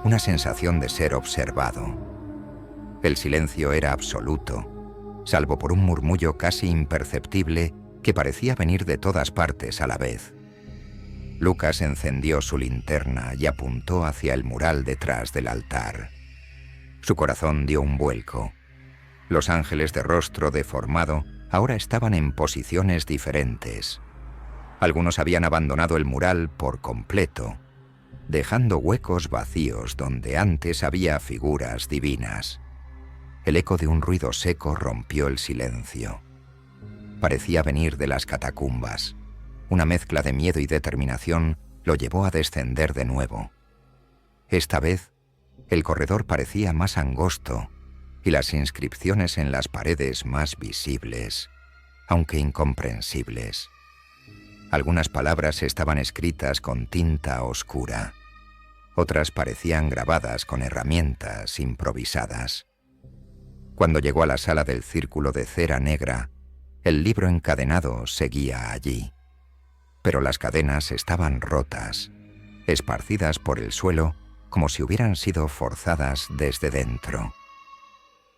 una sensación de ser observado. El silencio era absoluto, salvo por un murmullo casi imperceptible que parecía venir de todas partes a la vez. Lucas encendió su linterna y apuntó hacia el mural detrás del altar. Su corazón dio un vuelco. Los ángeles de rostro deformado ahora estaban en posiciones diferentes. Algunos habían abandonado el mural por completo, dejando huecos vacíos donde antes había figuras divinas. El eco de un ruido seco rompió el silencio. Parecía venir de las catacumbas. Una mezcla de miedo y determinación lo llevó a descender de nuevo. Esta vez, el corredor parecía más angosto y las inscripciones en las paredes más visibles, aunque incomprensibles. Algunas palabras estaban escritas con tinta oscura. Otras parecían grabadas con herramientas improvisadas. Cuando llegó a la sala del círculo de cera negra, el libro encadenado seguía allí. Pero las cadenas estaban rotas, esparcidas por el suelo como si hubieran sido forzadas desde dentro.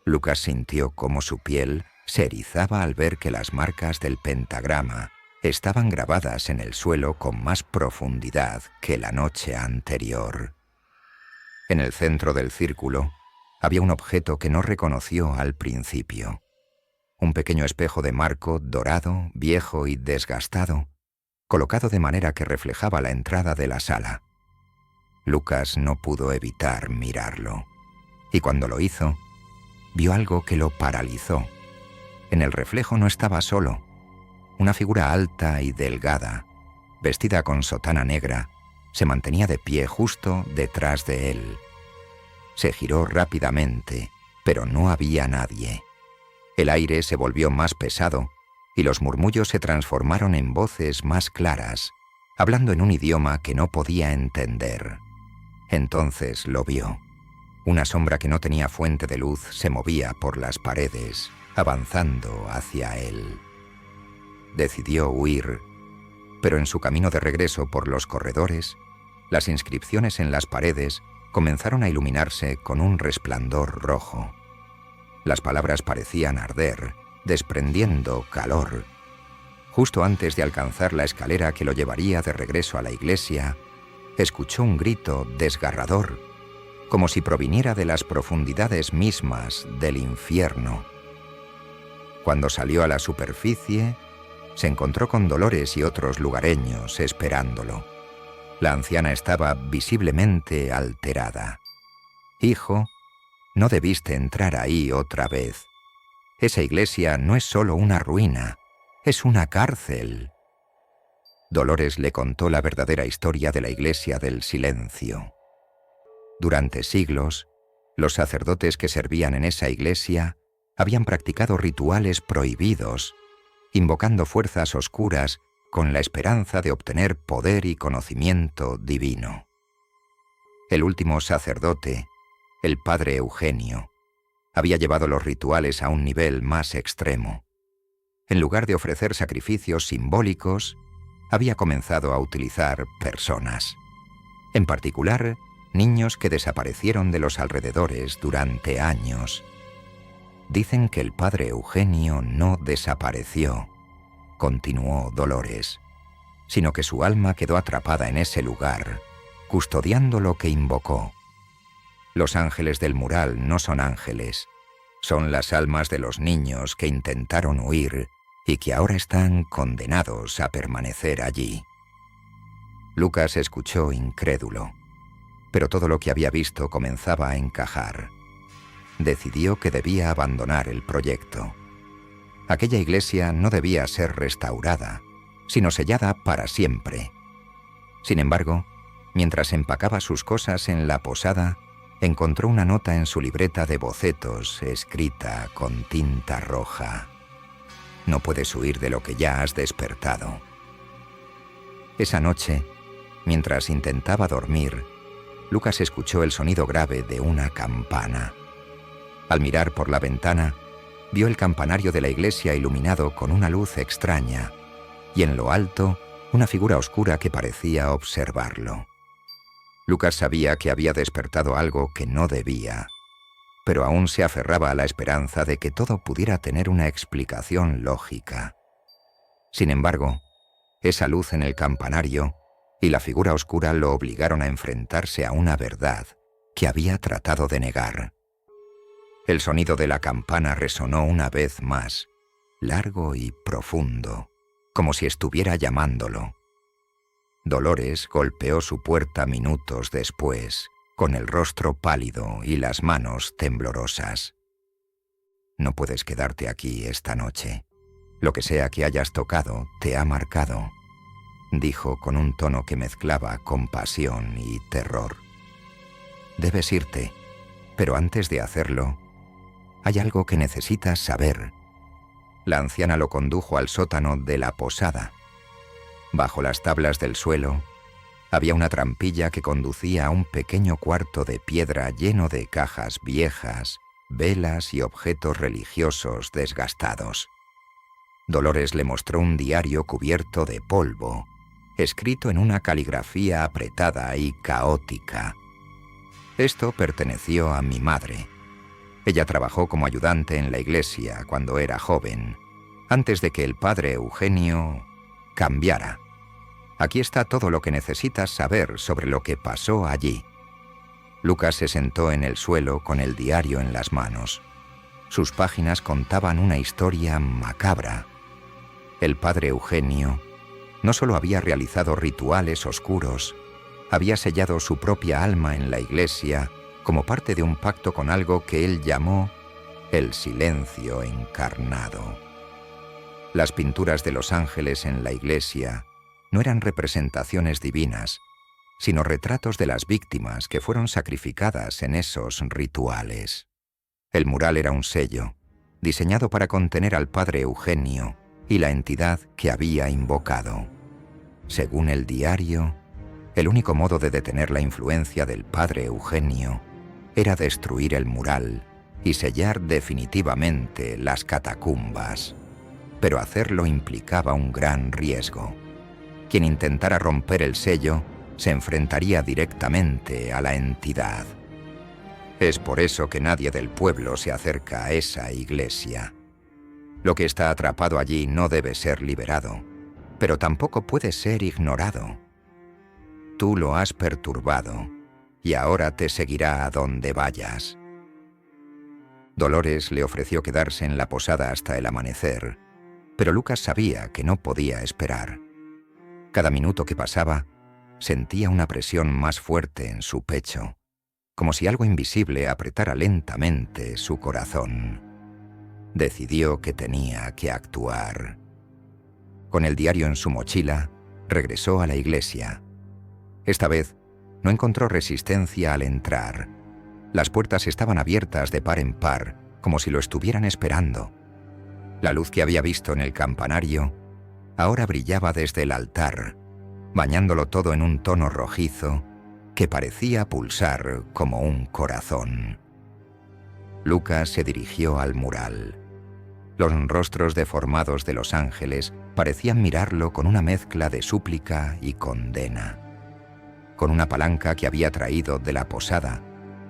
Lucas sintió cómo su piel se erizaba al ver que las marcas del pentagrama estaban grabadas en el suelo con más profundidad que la noche anterior. En el centro del círculo había un objeto que no reconoció al principio. Un pequeño espejo de marco dorado, viejo y desgastado, colocado de manera que reflejaba la entrada de la sala. Lucas no pudo evitar mirarlo, y cuando lo hizo, vio algo que lo paralizó. En el reflejo no estaba solo. Una figura alta y delgada, vestida con sotana negra, se mantenía de pie justo detrás de él. Se giró rápidamente, pero no había nadie. El aire se volvió más pesado y los murmullos se transformaron en voces más claras, hablando en un idioma que no podía entender. Entonces lo vio. Una sombra que no tenía fuente de luz se movía por las paredes, avanzando hacia él. Decidió huir, pero en su camino de regreso por los corredores, las inscripciones en las paredes comenzaron a iluminarse con un resplandor rojo. Las palabras parecían arder, desprendiendo calor. Justo antes de alcanzar la escalera que lo llevaría de regreso a la iglesia, escuchó un grito desgarrador, como si proviniera de las profundidades mismas del infierno. Cuando salió a la superficie, se encontró con Dolores y otros lugareños esperándolo. La anciana estaba visiblemente alterada. «Hijo, no debiste entrar ahí otra vez. Esa iglesia no es solo una ruina, es una cárcel». Dolores le contó la verdadera historia de la Iglesia del Silencio. Durante siglos, los sacerdotes que servían en esa iglesia habían practicado rituales prohibidos, invocando fuerzas oscuras con la esperanza de obtener poder y conocimiento divino. El último sacerdote, el padre Eugenio, había llevado los rituales a un nivel más extremo. En lugar de ofrecer sacrificios simbólicos, había comenzado a utilizar personas. En particular, niños que desaparecieron de los alrededores durante años. Dicen que el padre Eugenio no desapareció, continuó Dolores, sino que su alma quedó atrapada en ese lugar, custodiando lo que invocó. Los ángeles del mural no son ángeles, son las almas de los niños que intentaron huir y que ahora están condenados a permanecer allí. Lucas escuchó incrédulo, pero todo lo que había visto comenzaba a encajar. Decidió que debía abandonar el proyecto. Aquella iglesia no debía ser restaurada, sino sellada para siempre. Sin embargo, mientras empacaba sus cosas en la posada, encontró una nota en su libreta de bocetos escrita con tinta roja. No puedes huir de lo que ya has despertado. Esa noche, mientras intentaba dormir, Lucas escuchó el sonido grave de una campana. Al mirar por la ventana, vio el campanario de la iglesia iluminado con una luz extraña, y en lo alto, una figura oscura que parecía observarlo. Lucas sabía que había despertado algo que no debía, pero aún se aferraba a la esperanza de que todo pudiera tener una explicación lógica. Sin embargo, esa luz en el campanario y la figura oscura lo obligaron a enfrentarse a una verdad que había tratado de negar. El sonido de la campana resonó una vez más, largo y profundo, como si estuviera llamándolo. Dolores golpeó su puerta minutos después, con el rostro pálido y las manos temblorosas. No puedes quedarte aquí esta noche. Lo que sea que hayas tocado te ha marcado, dijo con un tono que mezclaba compasión y terror. Debes irte, pero antes de hacerlo, hay algo que necesitas saber. La anciana lo condujo al sótano de la posada. Bajo las tablas del suelo, había una trampilla que conducía a un pequeño cuarto de piedra lleno de cajas viejas, velas y objetos religiosos desgastados. Dolores le mostró un diario cubierto de polvo, escrito en una caligrafía apretada y caótica. Esto perteneció a mi madre. Ella trabajó como ayudante en la iglesia cuando era joven, antes de que el padre Eugenio cambiara. Aquí está todo lo que necesitas saber sobre lo que pasó allí. Lucas se sentó en el suelo con el diario en las manos. Sus páginas contaban una historia macabra. El padre Eugenio no solo había realizado rituales oscuros, había sellado su propia alma en la iglesia como parte de un pacto con algo que él llamó el silencio encarnado. Las pinturas de los ángeles en la iglesia no eran representaciones divinas, sino retratos de las víctimas que fueron sacrificadas en esos rituales. El mural era un sello, diseñado para contener al padre Eugenio y la entidad que había invocado. Según el diario, el único modo de detener la influencia del padre Eugenio era destruir el mural y sellar definitivamente las catacumbas. Pero hacerlo implicaba un gran riesgo. Quien intentara romper el sello se enfrentaría directamente a la entidad. Es por eso que nadie del pueblo se acerca a esa iglesia. Lo que está atrapado allí no debe ser liberado, pero tampoco puede ser ignorado. Tú lo has perturbado y ahora te seguirá a donde vayas. Dolores le ofreció quedarse en la posada hasta el amanecer, pero Lucas sabía que no podía esperar. Cada minuto que pasaba, sentía una presión más fuerte en su pecho, como si algo invisible apretara lentamente su corazón. Decidió que tenía que actuar. Con el diario en su mochila, regresó a la iglesia. Esta vez, no encontró resistencia al entrar. Las puertas estaban abiertas de par en par, como si lo estuvieran esperando. La luz que había visto en el campanario ahora brillaba desde el altar, bañándolo todo en un tono rojizo que parecía pulsar como un corazón. Lucas se dirigió al mural. Los rostros deformados de los ángeles parecían mirarlo con una mezcla de súplica y condena. Con una palanca que había traído de la posada,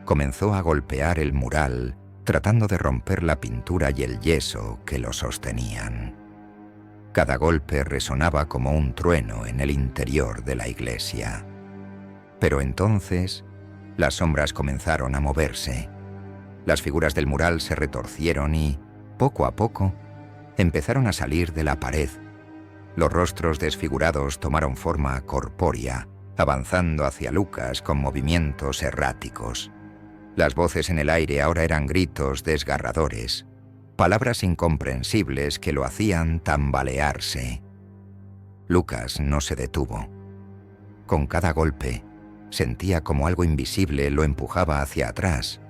comenzó a golpear el mural, tratando de romper la pintura y el yeso que lo sostenían. Cada golpe resonaba como un trueno en el interior de la iglesia. Pero entonces, las sombras comenzaron a moverse. Las figuras del mural se retorcieron y, poco a poco, empezaron a salir de la pared. Los rostros desfigurados tomaron forma corpórea, avanzando hacia Lucas con movimientos erráticos. Las voces en el aire ahora eran gritos desgarradores, palabras incomprensibles que lo hacían tambalearse. Lucas no se detuvo. Con cada golpe, sentía como algo invisible lo empujaba hacia atrás,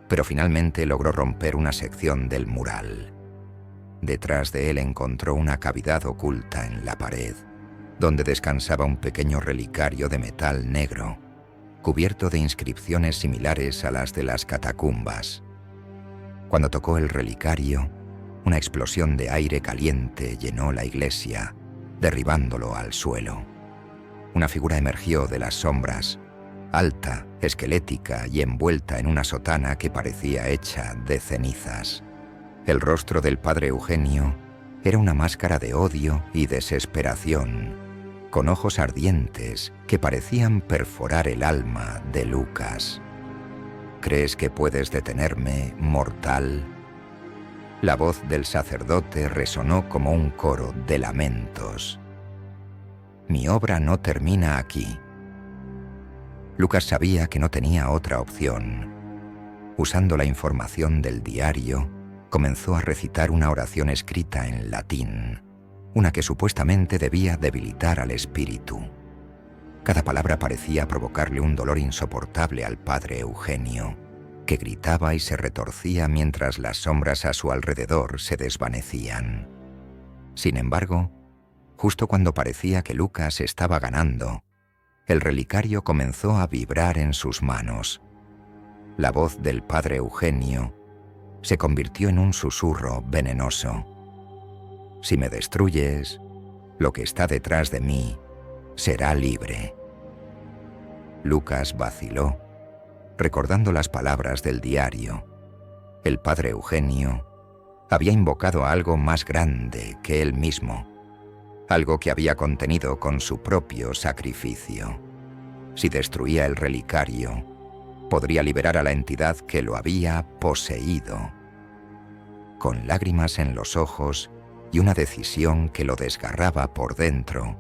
pero finalmente logró romper una sección del mural. Detrás de él encontró una cavidad oculta en la pared, donde descansaba un pequeño relicario de metal negro, cubierto de inscripciones similares a las de las catacumbas. Cuando tocó el relicario, una explosión de aire caliente llenó la iglesia, derribándolo al suelo. Una figura emergió de las sombras, alta, esquelética y envuelta en una sotana que parecía hecha de cenizas. El rostro del padre Eugenio era una máscara de odio y desesperación, con ojos ardientes que parecían perforar el alma de Lucas. ¿Crees que puedes detenerme, mortal? La voz del sacerdote resonó como un coro de lamentos. Mi obra no termina aquí. Lucas sabía que no tenía otra opción. Usando la información del diario, comenzó a recitar una oración escrita en latín, una que supuestamente debía debilitar al espíritu. Cada palabra parecía provocarle un dolor insoportable al padre Eugenio, que gritaba y se retorcía mientras las sombras a su alrededor se desvanecían. Sin embargo, justo cuando parecía que Lucas estaba ganando, el relicario comenzó a vibrar en sus manos. La voz del padre Eugenio se convirtió en un susurro venenoso. Si me destruyes, lo que está detrás de mí será libre. Lucas vaciló, recordando las palabras del diario. El padre Eugenio había invocado a algo más grande que él mismo, algo que había contenido con su propio sacrificio. Si destruía el relicario, podría liberar a la entidad que lo había poseído. Con lágrimas en los ojos y una decisión que lo desgarraba por dentro,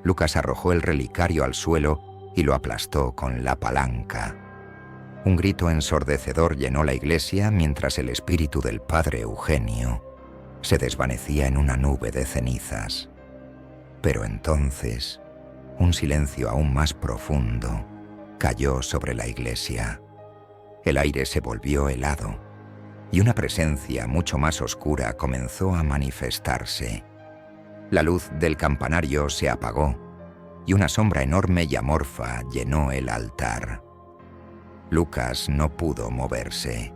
Lucas arrojó el relicario al suelo y lo aplastó con la palanca. Un grito ensordecedor llenó la iglesia mientras el espíritu del padre Eugenio se desvanecía en una nube de cenizas. Pero entonces, un silencio aún más profundo cayó sobre la iglesia. El aire se volvió helado y una presencia mucho más oscura comenzó a manifestarse. La luz del campanario se apagó y una sombra enorme y amorfa llenó el altar. Lucas no pudo moverse.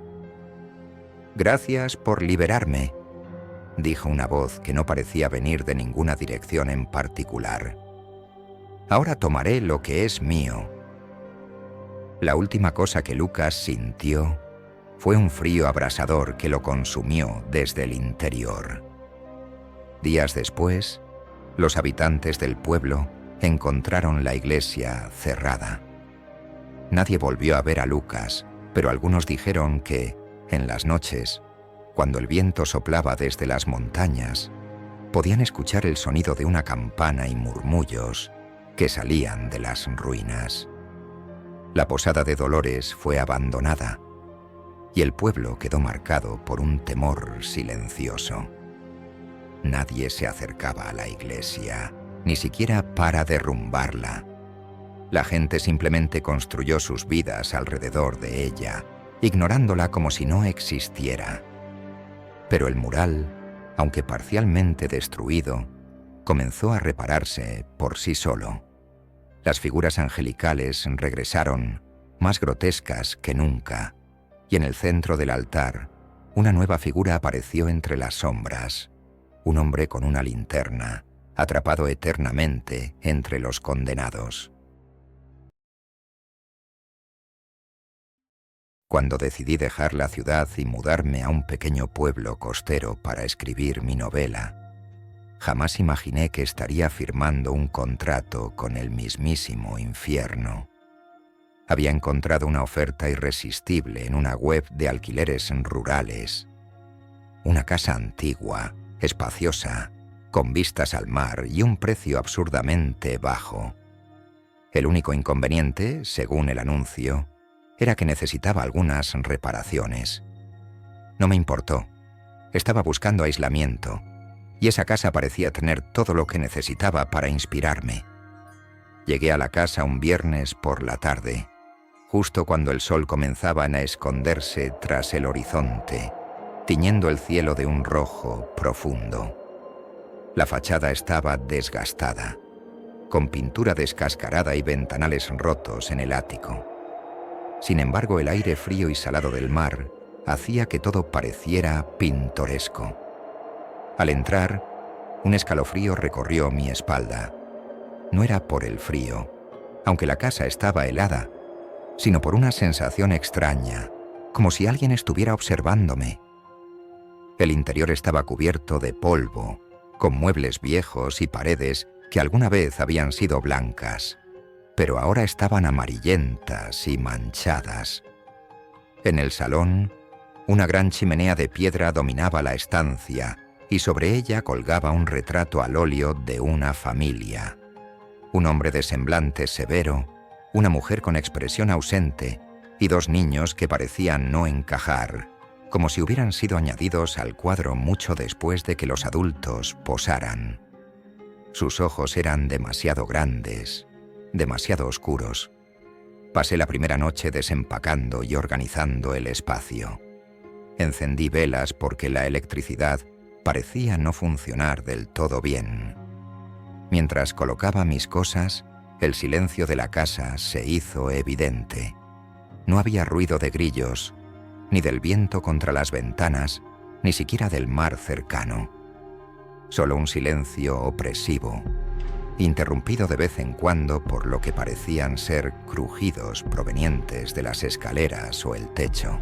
«Gracias por liberarme», dijo una voz que no parecía venir de ninguna dirección en particular. «Ahora tomaré lo que es mío». La última cosa que Lucas sintió fue un frío abrasador que lo consumió desde el interior. Días después, los habitantes del pueblo encontraron la iglesia cerrada. Nadie volvió a ver a Lucas, pero algunos dijeron que, en las noches, cuando el viento soplaba desde las montañas, podían escuchar el sonido de una campana y murmullos que salían de las ruinas. La posada de Dolores fue abandonada y el pueblo quedó marcado por un temor silencioso. Nadie se acercaba a la iglesia, ni siquiera para derrumbarla. La gente simplemente construyó sus vidas alrededor de ella, ignorándola como si no existiera. Pero el mural, aunque parcialmente destruido, comenzó a repararse por sí solo. Las figuras angelicales regresaron, más grotescas que nunca, y en el centro del altar, una nueva figura apareció entre las sombras, un hombre con una linterna, atrapado eternamente entre los condenados. Cuando decidí dejar la ciudad y mudarme a un pequeño pueblo costero para escribir mi novela, jamás imaginé que estaría firmando un contrato con el mismísimo infierno. Había encontrado una oferta irresistible en una web de alquileres rurales. Una casa antigua, espaciosa, con vistas al mar y un precio absurdamente bajo. El único inconveniente, según el anuncio, era que necesitaba algunas reparaciones. No me importó. Estaba buscando aislamiento y esa casa parecía tener todo lo que necesitaba para inspirarme. Llegué a la casa un viernes por la tarde, justo cuando el sol comenzaba a esconderse tras el horizonte, tiñendo el cielo de un rojo profundo. La fachada estaba desgastada, con pintura descascarada y ventanales rotos en el ático. Sin embargo, el aire frío y salado del mar hacía que todo pareciera pintoresco. Al entrar, un escalofrío recorrió mi espalda. No era por el frío, aunque la casa estaba helada, sino por una sensación extraña, como si alguien estuviera observándome. El interior estaba cubierto de polvo, con muebles viejos y paredes que alguna vez habían sido blancas, pero ahora estaban amarillentas y manchadas. En el salón, una gran chimenea de piedra dominaba la estancia y sobre ella colgaba un retrato al óleo de una familia. Un hombre de semblante severo, una mujer con expresión ausente y dos niños que parecían no encajar, como si hubieran sido añadidos al cuadro mucho después de que los adultos posaran. Sus ojos eran demasiado grandes, demasiado oscuros. Pasé la primera noche desempacando y organizando el espacio. Encendí velas porque la electricidad parecía no funcionar del todo bien. Mientras colocaba mis cosas, el silencio de la casa se hizo evidente. No había ruido de grillos, ni del viento contra las ventanas, ni siquiera del mar cercano. Solo un silencio opresivo, interrumpido de vez en cuando por lo que parecían ser crujidos provenientes de las escaleras o el techo.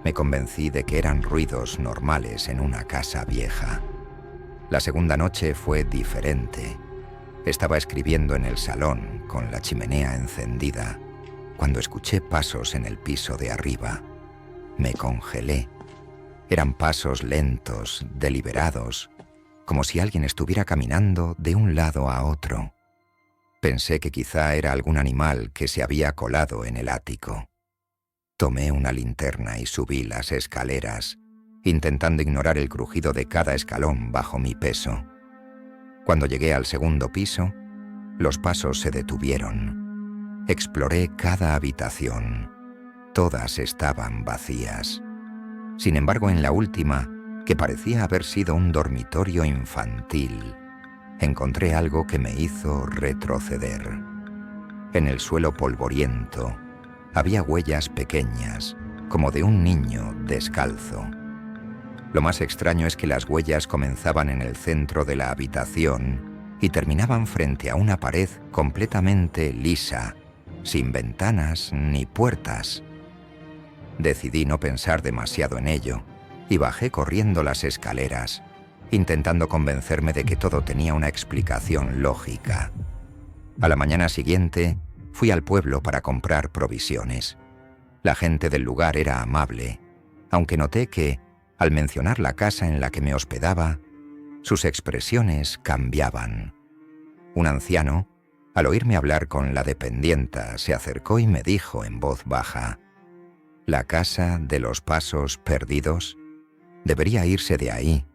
Me convencí de que eran ruidos normales en una casa vieja. La segunda noche fue diferente. Estaba escribiendo en el salón, con la chimenea encendida, cuando escuché pasos en el piso de arriba. Me congelé. Eran pasos lentos, deliberados, como si alguien estuviera caminando de un lado a otro. Pensé que quizá era algún animal que se había colado en el ático. Tomé una linterna y subí las escaleras, intentando ignorar el crujido de cada escalón bajo mi peso. Cuando llegué al segundo piso, los pasos se detuvieron. Exploré cada habitación. Todas estaban vacías. Sin embargo, en la última, que parecía haber sido un dormitorio infantil, encontré algo que me hizo retroceder. En el suelo polvoriento había huellas pequeñas, como de un niño descalzo. Lo más extraño es que las huellas comenzaban en el centro de la habitación y terminaban frente a una pared completamente lisa, sin ventanas ni puertas. Decidí no pensar demasiado en ello y bajé corriendo las escaleras, intentando convencerme de que todo tenía una explicación lógica. A la mañana siguiente, fui al pueblo para comprar provisiones. La gente del lugar era amable, aunque noté que, al mencionar la casa en la que me hospedaba, sus expresiones cambiaban. Un anciano, al oírme hablar con la dependienta, se acercó y me dijo en voz baja: «¿La casa de los pasos perdidos? Debería irse de ahí.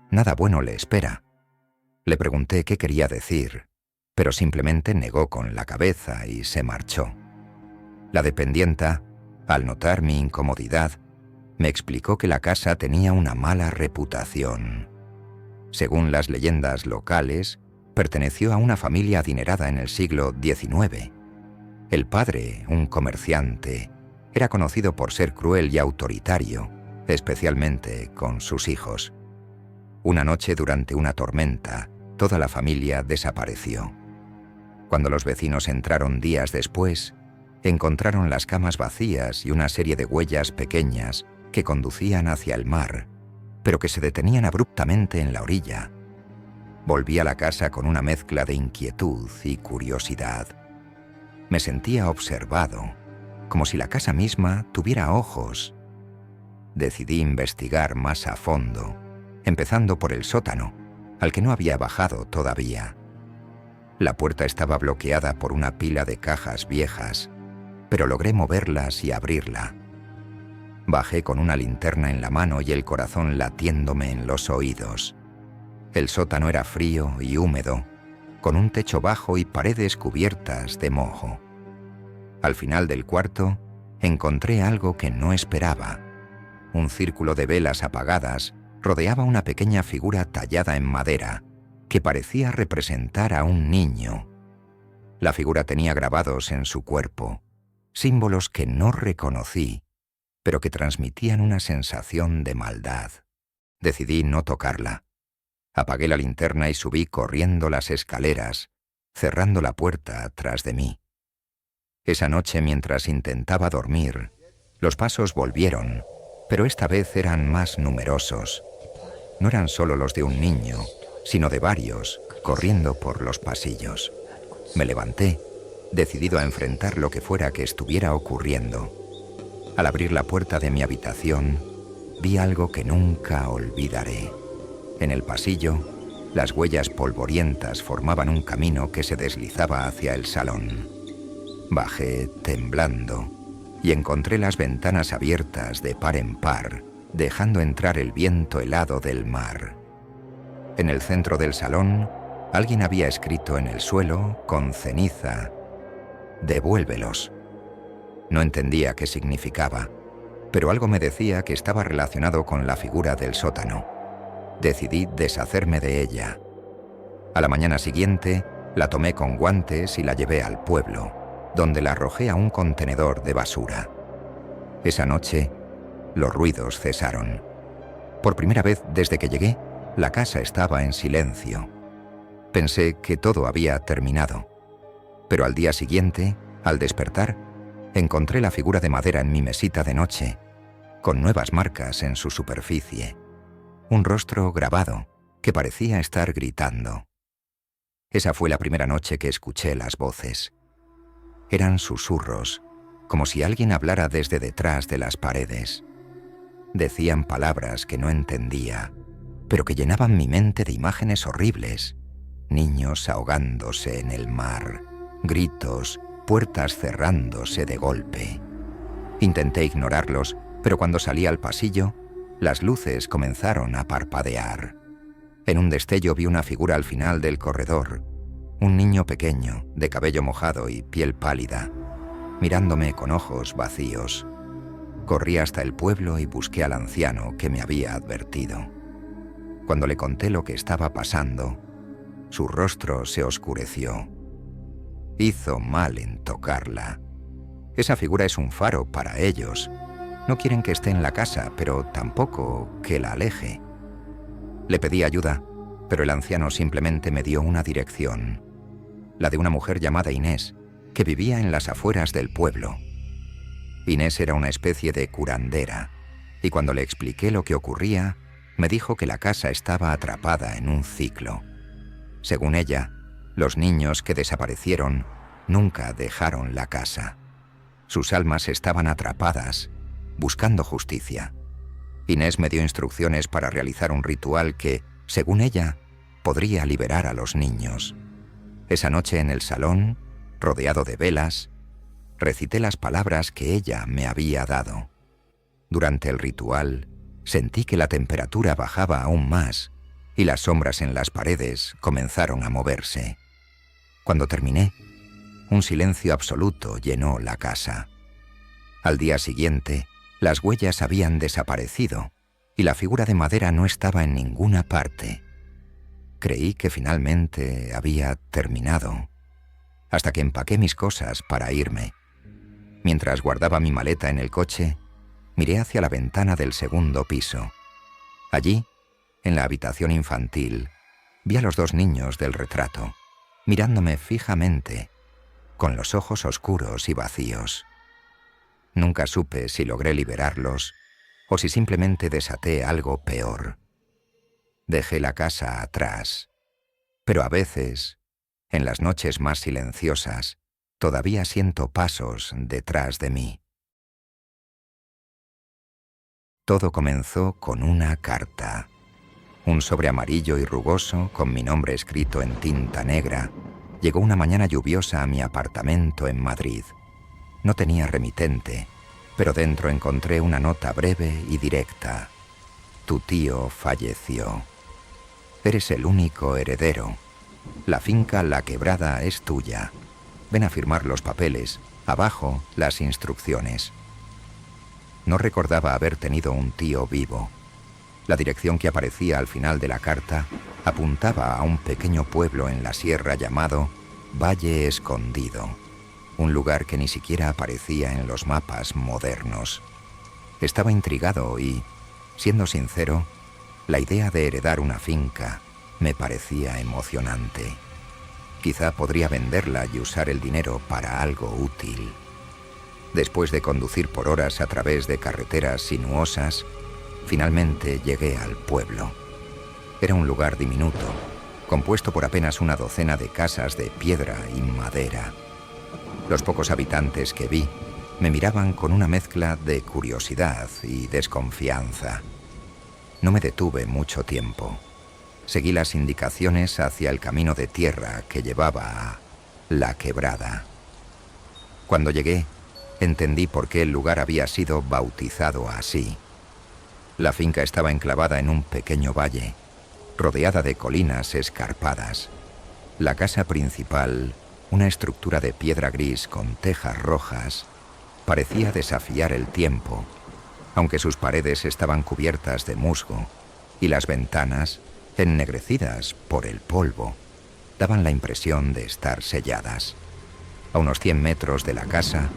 Nada bueno le espera». Le pregunté qué quería decir, pero simplemente negó con la cabeza y se marchó. La dependienta, al notar mi incomodidad, me explicó que la casa tenía una mala reputación. Según las leyendas locales, perteneció a una familia adinerada en el siglo XIX. El padre, un comerciante, era conocido por ser cruel y autoritario, especialmente con sus hijos. Una noche durante una tormenta, toda la familia desapareció. Cuando los vecinos entraron días después, encontraron las camas vacías y una serie de huellas pequeñas que conducían hacia el mar, pero que se detenían abruptamente en la orilla. Volví a la casa con una mezcla de inquietud y curiosidad. Me sentía observado, como si la casa misma tuviera ojos. Decidí investigar más a fondo, empezando por el sótano, al que no había bajado todavía. La puerta estaba bloqueada por una pila de cajas viejas, pero logré moverlas y abrirla. Bajé con una linterna en la mano y el corazón latiéndome en los oídos. El sótano era frío y húmedo, con un techo bajo y paredes cubiertas de moho. Al final del cuarto, encontré algo que no esperaba. Un círculo de velas apagadas rodeaba una pequeña figura tallada en madera, que parecía representar a un niño. La figura tenía grabados en su cuerpo símbolos que no reconocí, pero que transmitían una sensación de maldad. Decidí no tocarla. Apagué la linterna y subí corriendo las escaleras, cerrando la puerta tras de mí. Esa noche, mientras intentaba dormir, los pasos volvieron, pero esta vez eran más numerosos. No eran solo los de un niño, sino de varios, corriendo por los pasillos. Me levanté, decidido a enfrentar lo que fuera que estuviera ocurriendo. Al abrir la puerta de mi habitación, vi algo que nunca olvidaré. En el pasillo, las huellas polvorientas formaban un camino que se deslizaba hacia el salón. Bajé temblando y encontré las ventanas abiertas de par en par, dejando entrar el viento helado del mar. En el centro del salón, alguien había escrito en el suelo, con ceniza: «Devuélvelos». No entendía qué significaba, pero algo me decía que estaba relacionado con la figura del sótano. Decidí deshacerme de ella. A la mañana siguiente, la tomé con guantes y la llevé al pueblo, donde la arrojé a un contenedor de basura. Esa noche, los ruidos cesaron. Por primera vez desde que llegué, la casa estaba en silencio. Pensé que todo había terminado. Pero al día siguiente, al despertar, encontré la figura de madera en mi mesita de noche, con nuevas marcas en su superficie. Un rostro grabado que parecía estar gritando. Esa fue la primera noche que escuché las voces. Eran susurros, como si alguien hablara desde detrás de las paredes. Decían palabras que no entendía, pero que llenaban mi mente de imágenes horribles. Niños ahogándose en el mar, gritos, puertas cerrándose de golpe. Intenté ignorarlos, pero cuando salí al pasillo, las luces comenzaron a parpadear. En un destello vi una figura al final del corredor, un niño pequeño, de cabello mojado y piel pálida, mirándome con ojos vacíos. Corrí hasta el pueblo y busqué al anciano que me había advertido. Cuando le conté lo que estaba pasando, su rostro se oscureció. Hizo mal en tocarla. Esa figura es un faro para ellos. No quieren que esté en la casa, pero tampoco que la aleje. Le pedí ayuda, pero el anciano simplemente me dio una dirección. La de una mujer llamada Inés, que vivía en las afueras del pueblo. Inés era una especie de curandera, y cuando le expliqué lo que ocurría, me dijo que la casa estaba atrapada en un ciclo. Según ella, los niños que desaparecieron nunca dejaron la casa. Sus almas estaban atrapadas, buscando justicia. Inés me dio instrucciones para realizar un ritual que, según ella, podría liberar a los niños. Esa noche en el salón, rodeado de velas, recité las palabras que ella me había dado. Durante el ritual, sentí que la temperatura bajaba aún más y las sombras en las paredes comenzaron a moverse. Cuando terminé, un silencio absoluto llenó la casa. Al día siguiente, las huellas habían desaparecido y la figura de madera no estaba en ninguna parte. Creí que finalmente había terminado, hasta que empaqué mis cosas para irme. Mientras guardaba mi maleta en el coche, miré hacia la ventana del segundo piso. Allí, en la habitación infantil, vi a los dos niños del retrato, mirándome fijamente, con los ojos oscuros y vacíos. Nunca supe si logré liberarlos o si simplemente desaté algo peor. Dejé la casa atrás, pero a veces, en las noches más silenciosas, todavía siento pasos detrás de mí. Todo comenzó con una carta. Un sobre amarillo y rugoso, con mi nombre escrito en tinta negra, llegó una mañana lluviosa a mi apartamento en Madrid. No tenía remitente, pero dentro encontré una nota breve y directa. Tu tío falleció. Eres el único heredero. La finca La Quebrada es tuya. Ven a firmar los papeles. Abajo, las instrucciones. No recordaba haber tenido un tío vivo. La dirección que aparecía al final de la carta apuntaba a un pequeño pueblo en la sierra llamado Valle Escondido, un lugar que ni siquiera aparecía en los mapas modernos. Estaba intrigado y, siendo sincero, la idea de heredar una finca me parecía emocionante. Quizá podría venderla y usar el dinero para algo útil. Después de conducir por horas a través de carreteras sinuosas, finalmente llegué al pueblo. Era un lugar diminuto, compuesto por apenas una docena de casas de piedra y madera. Los pocos habitantes que vi me miraban con una mezcla de curiosidad y desconfianza. No me detuve mucho tiempo. Seguí las indicaciones hacia el camino de tierra que llevaba a La Quebrada. Cuando llegué, entendí por qué el lugar había sido bautizado así. La finca estaba enclavada en un pequeño valle, rodeada de colinas escarpadas. La casa principal, una estructura de piedra gris con tejas rojas, parecía desafiar el tiempo, aunque sus paredes estaban cubiertas de musgo y las ventanas, ennegrecidas por el polvo, daban la impresión de estar selladas. A unos 100 metros de la casa,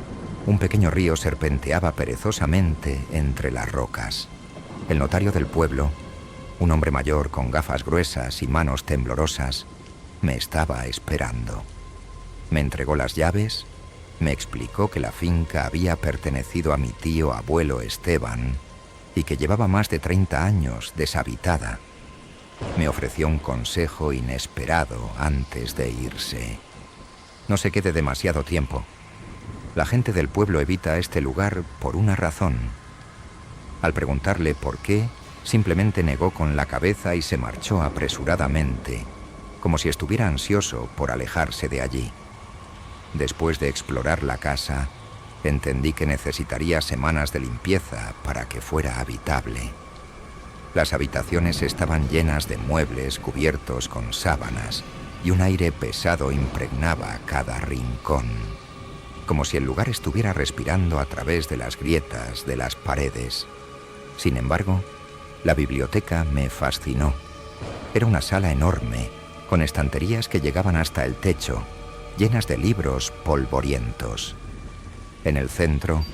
un pequeño río serpenteaba perezosamente entre las rocas. El notario del pueblo, un hombre mayor con gafas gruesas y manos temblorosas, me estaba esperando. Me entregó las llaves, me explicó que la finca había pertenecido a mi tío abuelo Esteban y que llevaba más de 30 años deshabitada. Me ofreció un consejo inesperado antes de irse. No se quede demasiado tiempo. La gente del pueblo evita este lugar por una razón. Al preguntarle por qué, simplemente negó con la cabeza y se marchó apresuradamente, como si estuviera ansioso por alejarse de allí. Después de explorar la casa, entendí que necesitaría semanas de limpieza para que fuera habitable. Las habitaciones estaban llenas de muebles cubiertos con sábanas y un aire pesado impregnaba cada rincón, como si el lugar estuviera respirando a través de las grietas de las paredes. Sin embargo, la biblioteca me fascinó. Era una sala enorme, con estanterías que llegaban hasta el techo, llenas de libros polvorientos. En el centro,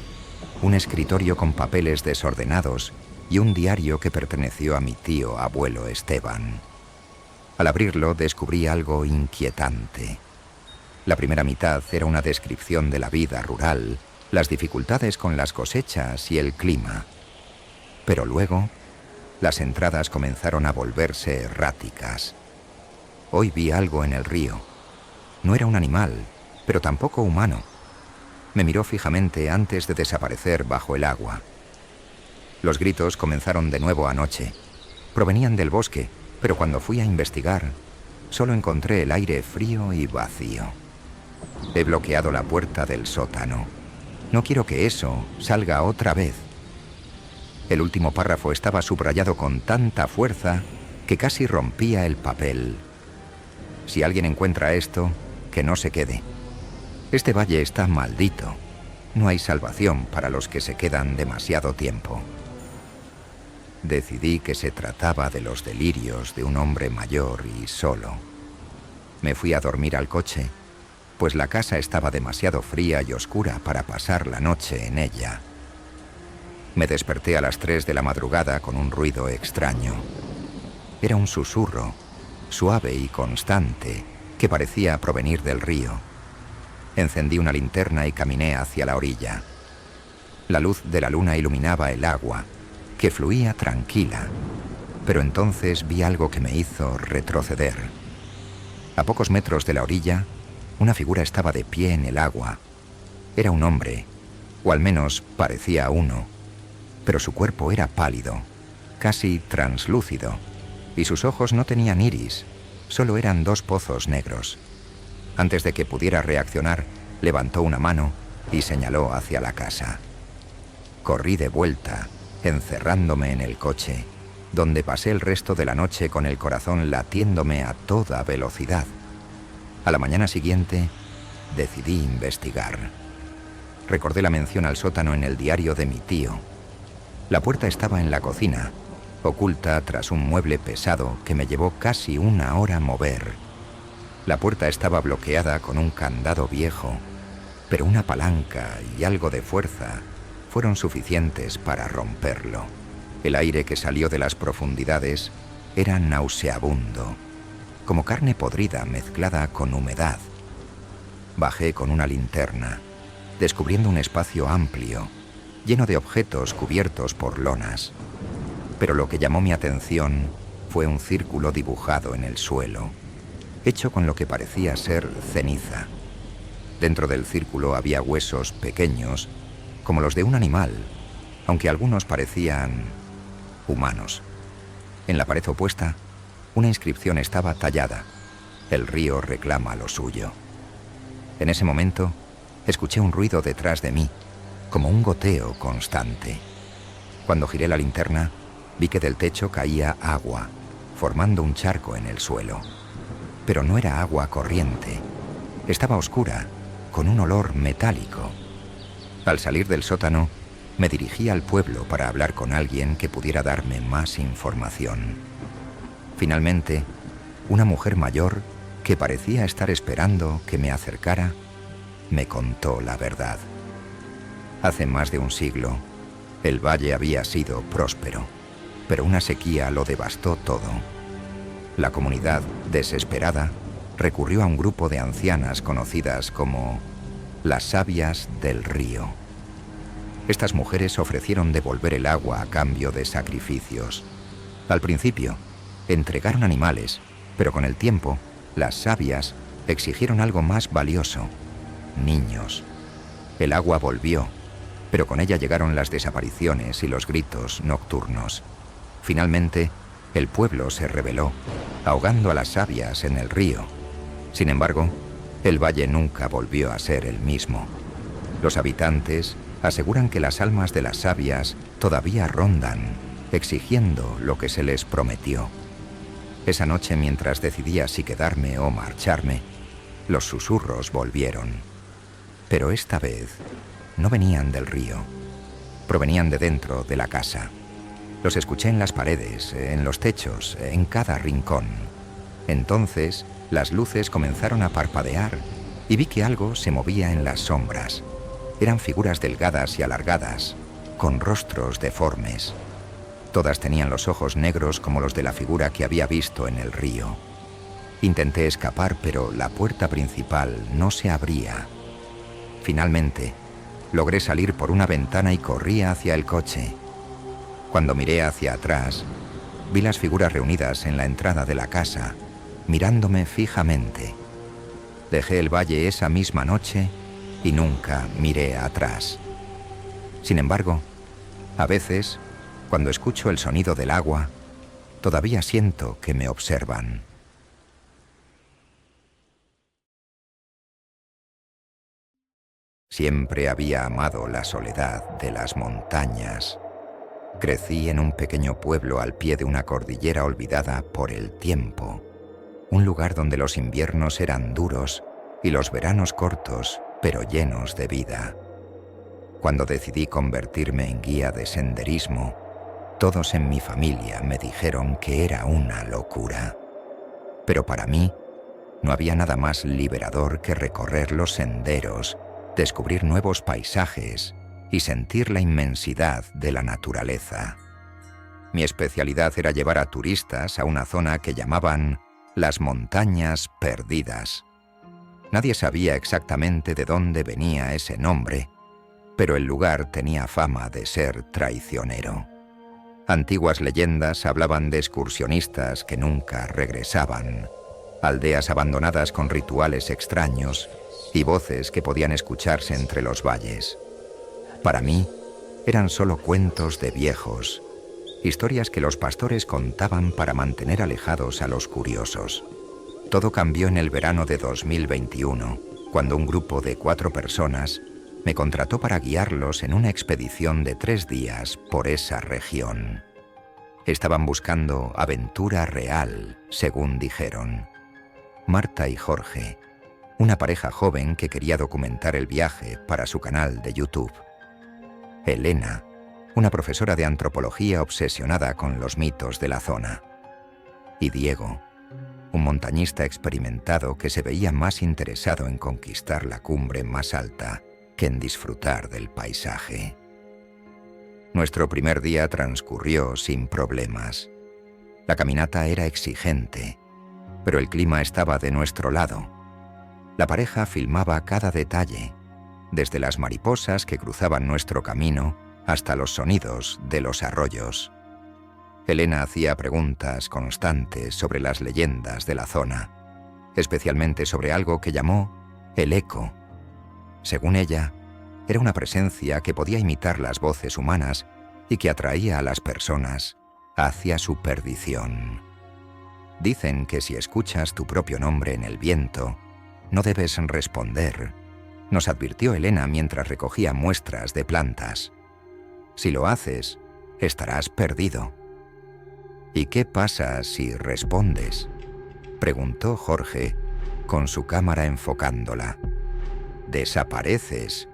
un escritorio con papeles desordenados y un diario que perteneció a mi tío abuelo Esteban. Al abrirlo descubrí algo inquietante. La primera mitad era una descripción de la vida rural, las dificultades con las cosechas y el clima. Pero luego, las entradas comenzaron a volverse erráticas. Hoy vi algo en el río. No era un animal, pero tampoco humano. Me miró fijamente antes de desaparecer bajo el agua. Los gritos comenzaron de nuevo anoche. Provenían del bosque, pero cuando fui a investigar, solo encontré el aire frío y vacío. He bloqueado la puerta del sótano. No quiero que eso salga otra vez. El último párrafo estaba subrayado con tanta fuerza que casi rompía el papel. Si alguien encuentra esto, que no se quede. Este valle está maldito. No hay salvación para los que se quedan demasiado tiempo. Decidí que se trataba de los delirios de un hombre mayor y solo. Me fui a dormir al coche, pues la casa estaba demasiado fría y oscura para pasar la noche en ella. Me desperté a las 3 de la madrugada con un ruido extraño. Era un susurro, suave y constante, que parecía provenir del río. Encendí una linterna y caminé hacia la orilla. La luz de la luna iluminaba el agua, que fluía tranquila, pero entonces vi algo que me hizo retroceder. A pocos metros de la orilla, una figura estaba de pie en el agua. Era un hombre, o al menos parecía uno, pero su cuerpo era pálido, casi translúcido, y sus ojos no tenían iris, solo eran 2 pozos negros. Antes de que pudiera reaccionar, levantó una mano y señaló hacia la casa. Corrí de vuelta, encerrándome en el coche, donde pasé el resto de la noche con el corazón latiéndome a toda velocidad. A la mañana siguiente, decidí investigar. Recordé la mención al sótano en el diario de mi tío. La puerta estaba en la cocina, oculta tras un mueble pesado que me llevó casi 1 hora mover. La puerta estaba bloqueada con un candado viejo, pero una palanca y algo de fuerza fueron suficientes para romperlo. El aire que salió de las profundidades era nauseabundo, como carne podrida mezclada con humedad. Bajé con una linterna, descubriendo un espacio amplio, lleno de objetos cubiertos por lonas. Pero lo que llamó mi atención fue un círculo dibujado en el suelo, hecho con lo que parecía ser ceniza. Dentro del círculo había huesos pequeños, como los de un animal, aunque algunos parecían humanos. En la pared opuesta, una inscripción estaba tallada: "El río reclama lo suyo". En ese momento, escuché un ruido detrás de mí, como un goteo constante. Cuando giré la linterna, vi que del techo caía agua, formando un charco en el suelo. Pero no era agua corriente. Estaba oscura, con un olor metálico. Al salir del sótano, me dirigí al pueblo para hablar con alguien que pudiera darme más información. Finalmente, una mujer mayor, que parecía estar esperando que me acercara, me contó la verdad. Hace más de un siglo, el valle había sido próspero, pero una sequía lo devastó todo. La comunidad, desesperada, recurrió a un grupo de ancianas conocidas como las sabias del río. Estas mujeres ofrecieron devolver el agua a cambio de sacrificios. Al principio, entregaron animales, pero con el tiempo, las sabias exigieron algo más valioso: niños. El agua volvió, pero con ella llegaron las desapariciones y los gritos nocturnos. Finalmente, el pueblo se rebeló, ahogando a las sabias en el río. Sin embargo, el valle nunca volvió a ser el mismo. Los habitantes aseguran que las almas de las sabias todavía rondan, exigiendo lo que se les prometió. Esa noche, mientras decidía si quedarme o marcharme, los susurros volvieron. Pero esta vez no venían del río, provenían de dentro de la casa. Los escuché en las paredes, en los techos, en cada rincón. Entonces, las luces comenzaron a parpadear y vi que algo se movía en las sombras. Eran figuras delgadas y alargadas, con rostros deformes. Todas tenían los ojos negros como los de la figura que había visto en el río. Intenté escapar, pero la puerta principal no se abría. Finalmente, logré salir por una ventana y corrí hacia el coche. Cuando miré hacia atrás, vi las figuras reunidas en la entrada de la casa, mirándome fijamente. Dejé el valle esa misma noche y nunca miré atrás. Sin embargo, a veces, cuando escucho el sonido del agua, todavía siento que me observan. Siempre había amado la soledad de las montañas. Crecí en un pequeño pueblo al pie de una cordillera olvidada por el tiempo, un lugar donde los inviernos eran duros y los veranos cortos, pero llenos de vida. Cuando decidí convertirme en guía de senderismo, todos en mi familia me dijeron que era una locura. Pero para mí, no había nada más liberador que recorrer los senderos, descubrir nuevos paisajes y sentir la inmensidad de la naturaleza. Mi especialidad era llevar a turistas a una zona que llamaban las Montañas Perdidas. Nadie sabía exactamente de dónde venía ese nombre, pero el lugar tenía fama de ser traicionero. Antiguas leyendas hablaban de excursionistas que nunca regresaban, aldeas abandonadas con rituales extraños y voces que podían escucharse entre los valles. Para mí, eran solo cuentos de viejos, historias que los pastores contaban para mantener alejados a los curiosos. Todo cambió en el verano de 2021, cuando un grupo de 4 personas me contrató para guiarlos en una expedición de 3 días por esa región. Estaban buscando aventura real, según dijeron. Marta y Jorge, una pareja joven que quería documentar el viaje para su canal de YouTube. Elena, una profesora de antropología obsesionada con los mitos de la zona. Y Diego, un montañista experimentado que se veía más interesado en conquistar la cumbre más alta que en disfrutar del paisaje. Nuestro primer día transcurrió sin problemas. La caminata era exigente, pero el clima estaba de nuestro lado. La pareja filmaba cada detalle, desde las mariposas que cruzaban nuestro camino hasta los sonidos de los arroyos. Elena hacía preguntas constantes sobre las leyendas de la zona, especialmente sobre algo que llamó el eco. Según ella, era una presencia que podía imitar las voces humanas y que atraía a las personas hacia su perdición. Dicen que si escuchas tu propio nombre en el viento, no debes responder, nos advirtió Elena mientras recogía muestras de plantas. Si lo haces, estarás perdido. ¿Y qué pasa si respondes?, preguntó Jorge, con su cámara enfocándola. Desapareces.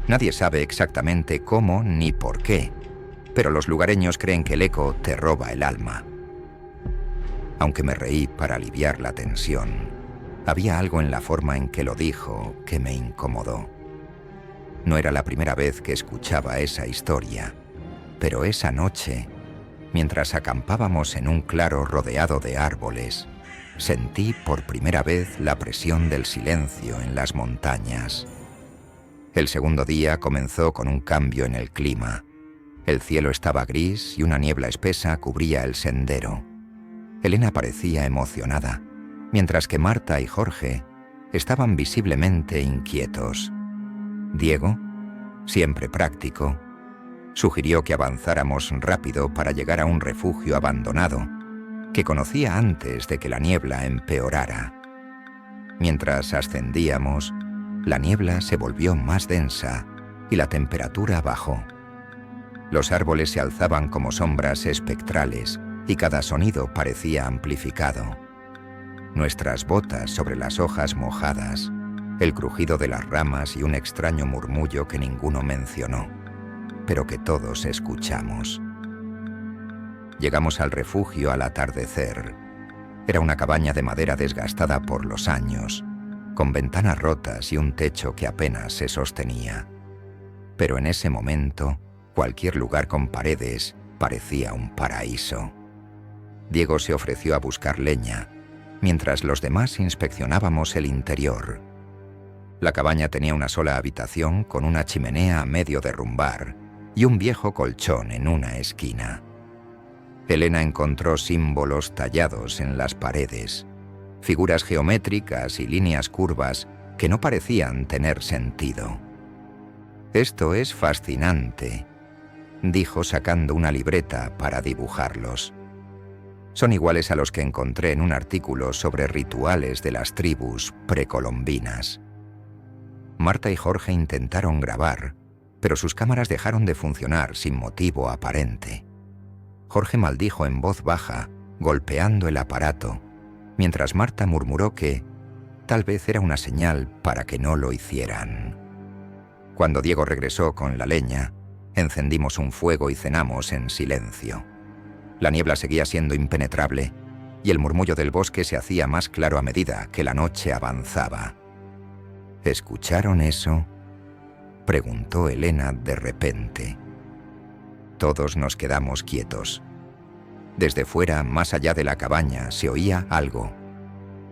Nadie sabe exactamente cómo ni por qué, pero los lugareños creen que el eco te roba el alma. Aunque me reí para aliviar la tensión, había algo en la forma en que lo dijo que me incomodó. No era la primera vez que escuchaba esa historia, pero esa noche, mientras acampábamos en un claro rodeado de árboles, sentí por primera vez la presión del silencio en las montañas. El segundo día comenzó con un cambio en el clima. El cielo estaba gris y una niebla espesa cubría el sendero. Elena parecía emocionada, mientras que Marta y Jorge estaban visiblemente inquietos. Diego, siempre práctico, sugirió que avanzáramos rápido para llegar a un refugio abandonado que conocía antes de que la niebla empeorara. Mientras ascendíamos, la niebla se volvió más densa y la temperatura bajó. Los árboles se alzaban como sombras espectrales y cada sonido parecía amplificado. Nuestras botas sobre las hojas mojadas, el crujido de las ramas y un extraño murmullo que ninguno mencionó, pero que todos escuchamos. Llegamos al refugio al atardecer. Era una cabaña de madera desgastada por los años, con ventanas rotas y un techo que apenas se sostenía. Pero en ese momento, cualquier lugar con paredes parecía un paraíso. Diego se ofreció a buscar leña, mientras los demás inspeccionábamos el interior. La cabaña tenía una sola habitación con una chimenea a medio derrumbar y un viejo colchón en una esquina. Elena encontró símbolos tallados en las paredes, figuras geométricas y líneas curvas que no parecían tener sentido. «Esto es fascinante», dijo sacando una libreta para dibujarlos. «Son iguales a los que encontré en un artículo sobre rituales de las tribus precolombinas». Marta y Jorge intentaron grabar, pero sus cámaras dejaron de funcionar sin motivo aparente. Jorge maldijo en voz baja, golpeando el aparato, mientras Marta murmuró que tal vez era una señal para que no lo hicieran. Cuando Diego regresó con la leña, encendimos un fuego y cenamos en silencio. La niebla seguía siendo impenetrable y el murmullo del bosque se hacía más claro a medida que la noche avanzaba. ¿Escucharon eso?, preguntó Elena de repente. Todos nos quedamos quietos. Desde fuera, más allá de la cabaña, se oía algo.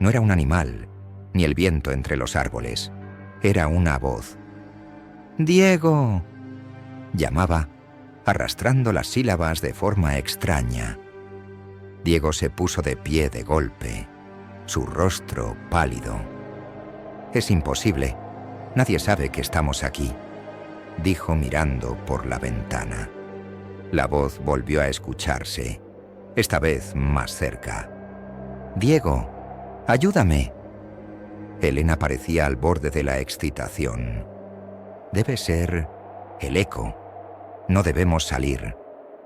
No era un animal, ni el viento entre los árboles. Era una voz. «¡Diego!», llamaba, arrastrando las sílabas de forma extraña. Diego se puso de pie de golpe, su rostro pálido. «Es imposible. Nadie sabe que estamos aquí», dijo mirando por la ventana. La voz volvió a escucharse, esta vez más cerca. «Diego, ayúdame». Elena parecía al borde de la excitación. «Debe ser el eco. No debemos salir.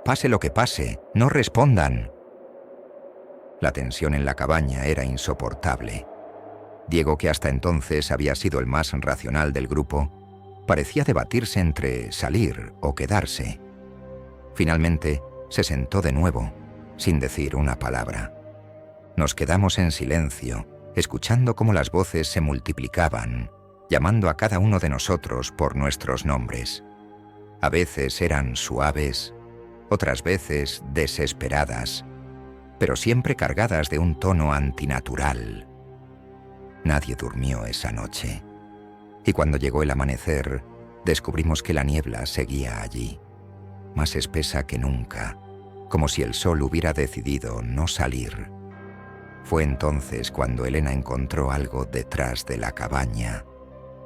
Pase lo que pase, no respondan. La tensión en la cabaña era insoportable. Diego, que hasta entonces había sido el más racional del grupo, parecía debatirse entre salir o quedarse. Finalmente, se sentó de nuevo, sin decir una palabra. Nos quedamos en silencio, escuchando cómo las voces se multiplicaban, llamando a cada uno de nosotros por nuestros nombres. A veces eran suaves, otras veces desesperadas, pero siempre cargadas de un tono antinatural. Nadie durmió esa noche, y cuando llegó el amanecer, descubrimos que la niebla seguía allí, más espesa que nunca, como si el sol hubiera decidido no salir. Fue entonces cuando Elena encontró algo detrás de la cabaña,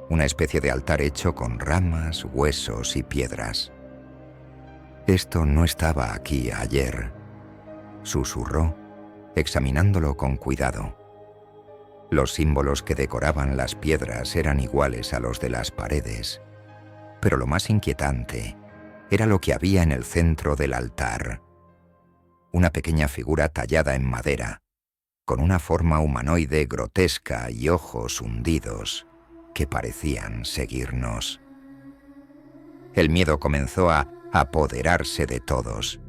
una especie de altar hecho con ramas, huesos y piedras. «Esto no estaba aquí ayer», susurró, examinándolo con cuidado. Los símbolos que decoraban las piedras eran iguales a los de las paredes, pero lo más inquietante era lo que había en el centro del altar. Una pequeña figura tallada en madera, con una forma humanoide grotesca y ojos hundidos que parecían seguirnos. El miedo comenzó a apoderarse de todos.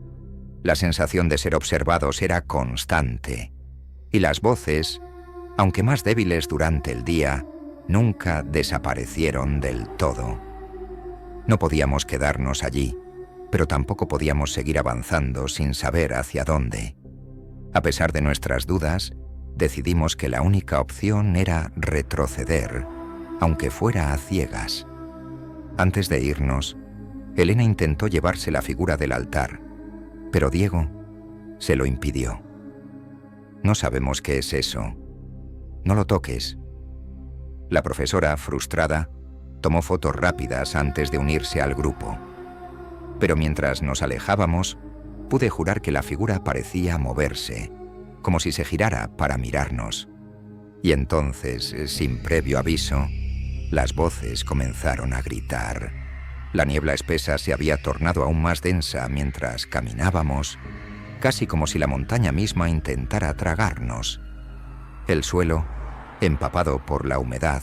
La sensación de ser observados era constante, y las voces, aunque más débiles durante el día, nunca desaparecieron del todo. No podíamos quedarnos allí, pero tampoco podíamos seguir avanzando sin saber hacia dónde. A pesar de nuestras dudas, decidimos que la única opción era retroceder, aunque fuera a ciegas. Antes de irnos, Elena intentó llevarse la figura del altar, pero Diego se lo impidió. «No sabemos qué es eso. No lo toques». La profesora, frustrada, tomó fotos rápidas antes de unirse al grupo. Pero mientras nos alejábamos, pude jurar que la figura parecía moverse, como si se girara para mirarnos. Y entonces, sin previo aviso, las voces comenzaron a gritar. La niebla espesa se había tornado aún más densa mientras caminábamos, casi como si la montaña misma intentara tragarnos. El suelo, empapado por la humedad,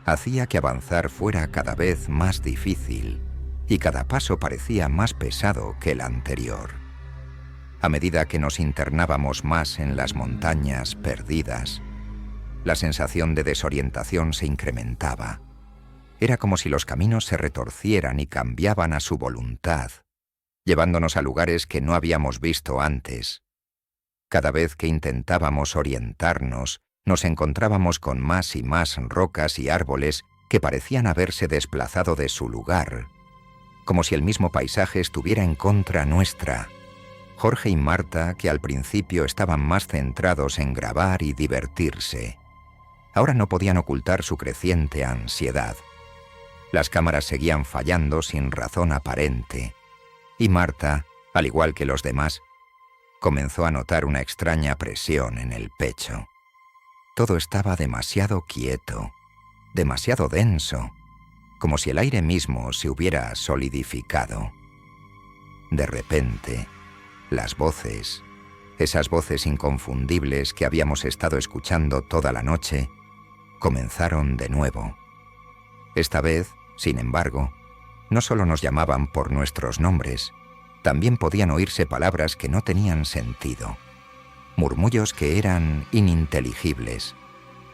hacía que avanzar fuera cada vez más difícil, y cada paso parecía más pesado que el anterior. A medida que nos internábamos más en las montañas perdidas, la sensación de desorientación se incrementaba. Era como si los caminos se retorcieran y cambiaban a su voluntad, llevándonos a lugares que no habíamos visto antes. Cada vez que intentábamos orientarnos, nos encontrábamos con más y más rocas y árboles que parecían haberse desplazado de su lugar, como si el mismo paisaje estuviera en contra nuestra. Jorge y Marta, que al principio estaban más centrados en grabar y divertirse, ahora no podían ocultar su creciente ansiedad. Las cámaras seguían fallando sin razón aparente, y Marta, al igual que los demás, comenzó a notar una extraña presión en el pecho. Todo estaba demasiado quieto, demasiado denso, como si el aire mismo se hubiera solidificado. De repente, las voces, esas voces inconfundibles que habíamos estado escuchando toda la noche, comenzaron de nuevo. Esta vez, sin embargo, no solo nos llamaban por nuestros nombres, también podían oírse palabras que no tenían sentido, murmullos que eran ininteligibles,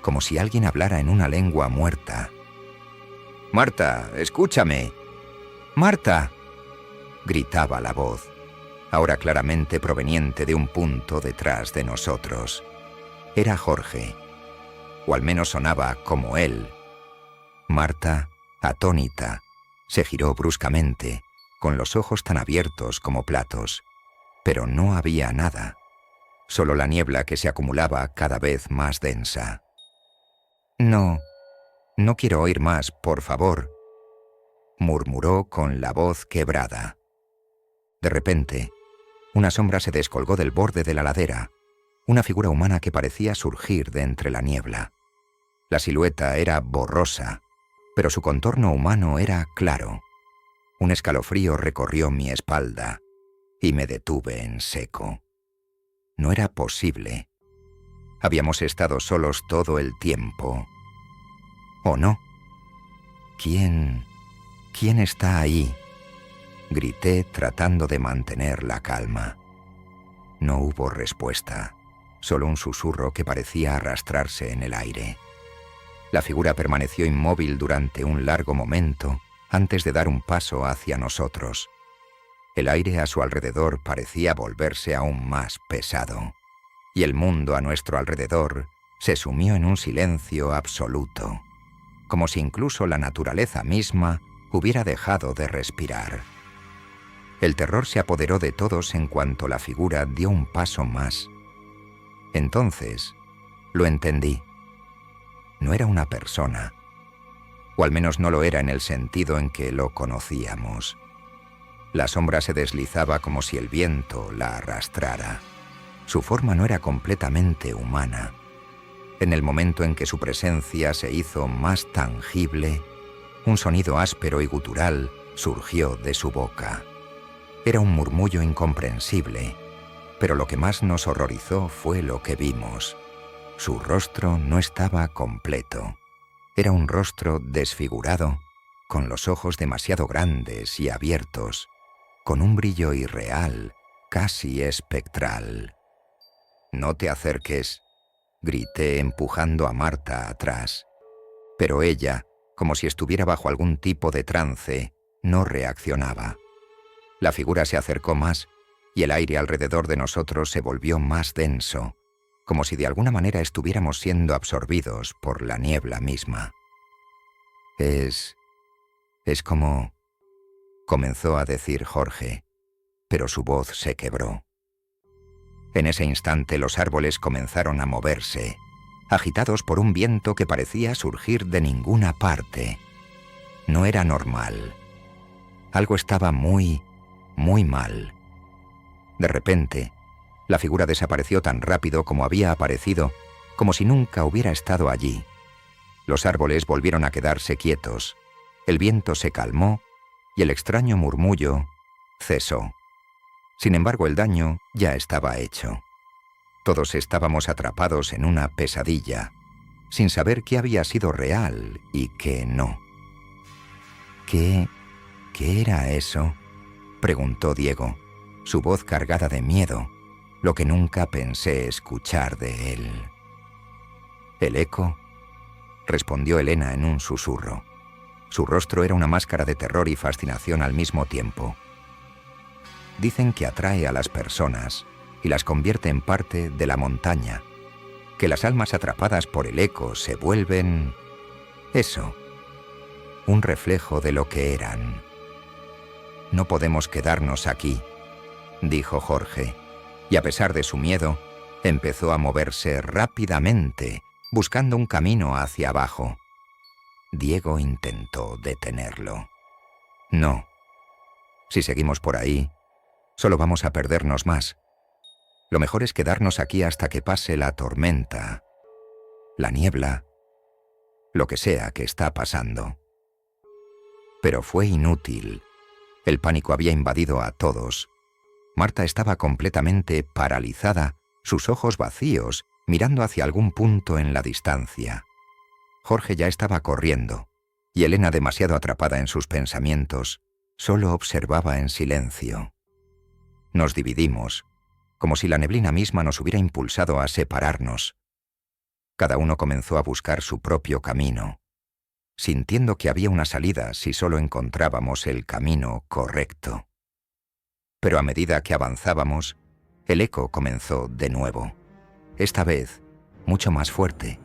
como si alguien hablara en una lengua muerta. «Marta, escúchame. Marta», gritaba la voz, ahora claramente proveniente de un punto detrás de nosotros. Era Jorge, o al menos sonaba como él. Marta, atónita, se giró bruscamente, con los ojos tan abiertos como platos, pero no había nada, solo la niebla que se acumulaba cada vez más densa. No quiero oír más, por favor», murmuró con la voz quebrada. De repente, una sombra se descolgó del borde de la ladera, una figura humana que parecía surgir de entre la niebla. La silueta era borrosa, pero su contorno humano era claro. Un escalofrío recorrió mi espalda, y me detuve en seco. No era posible. Habíamos estado solos todo el tiempo. ¿O no? ¿Quién está ahí?, grité tratando de mantener la calma. No hubo respuesta, solo un susurro que parecía arrastrarse en el aire. La figura permaneció inmóvil durante un largo momento antes de dar un paso hacia nosotros. El aire a su alrededor parecía volverse aún más pesado, y el mundo a nuestro alrededor se sumió en un silencio absoluto, como si incluso la naturaleza misma hubiera dejado de respirar. El terror se apoderó de todos en cuanto la figura dio un paso más. Entonces, lo entendí. No era una persona, o al menos no lo era en el sentido en que lo conocíamos. La sombra se deslizaba como si el viento la arrastrara. Su forma no era completamente humana. En el momento en que su presencia se hizo más tangible, un sonido áspero y gutural surgió de su boca. Era un murmullo incomprensible, pero lo que más nos horrorizó fue lo que vimos. Su rostro no estaba completo. Era un rostro desfigurado, con los ojos demasiado grandes y abiertos, con un brillo irreal, casi espectral. «No te acerques», grité empujando a Marta atrás. Pero ella, como si estuviera bajo algún tipo de trance, no reaccionaba. La figura se acercó más y el aire alrededor de nosotros se volvió más denso, como si de alguna manera estuviéramos siendo absorbidos por la niebla misma. Es como... comenzó a decir Jorge, pero su voz se quebró. En ese instante los árboles comenzaron a moverse, agitados por un viento que parecía surgir de ninguna parte. No era normal. Algo estaba muy mal. De repente, la figura desapareció tan rápido como había aparecido, como si nunca hubiera estado allí. Los árboles volvieron a quedarse quietos, el viento se calmó y el extraño murmullo cesó. Sin embargo, el daño ya estaba hecho. Todos estábamos atrapados en una pesadilla, sin saber qué había sido real y qué no. ¿Qué era eso?, preguntó Diego, su voz cargada de miedo, lo que nunca pensé escuchar de él. «¿El eco?», respondió Elena en un susurro. Su rostro era una máscara de terror y fascinación al mismo tiempo. Dicen que atrae a las personas y las convierte en parte de la montaña, que las almas atrapadas por el eco se vuelven... eso, un reflejo de lo que eran. «No podemos quedarnos aquí», dijo Jorge, y a pesar de su miedo, empezó a moverse rápidamente, buscando un camino hacia abajo. Diego intentó detenerlo. «No. Si seguimos por ahí, solo vamos a perdernos más. Lo mejor es quedarnos aquí hasta que pase la tormenta, la niebla, lo que sea que está pasando». Pero fue inútil. El pánico había invadido a todos. Marta estaba completamente paralizada, sus ojos vacíos, mirando hacia algún punto en la distancia. Jorge ya estaba corriendo, y Elena, demasiado atrapada en sus pensamientos, solo observaba en silencio. Nos dividimos, como si la neblina misma nos hubiera impulsado a separarnos. Cada uno comenzó a buscar su propio camino, sintiendo que había una salida si solo encontrábamos el camino correcto. Pero a medida que avanzábamos, el eco comenzó de nuevo, esta vez mucho más fuerte.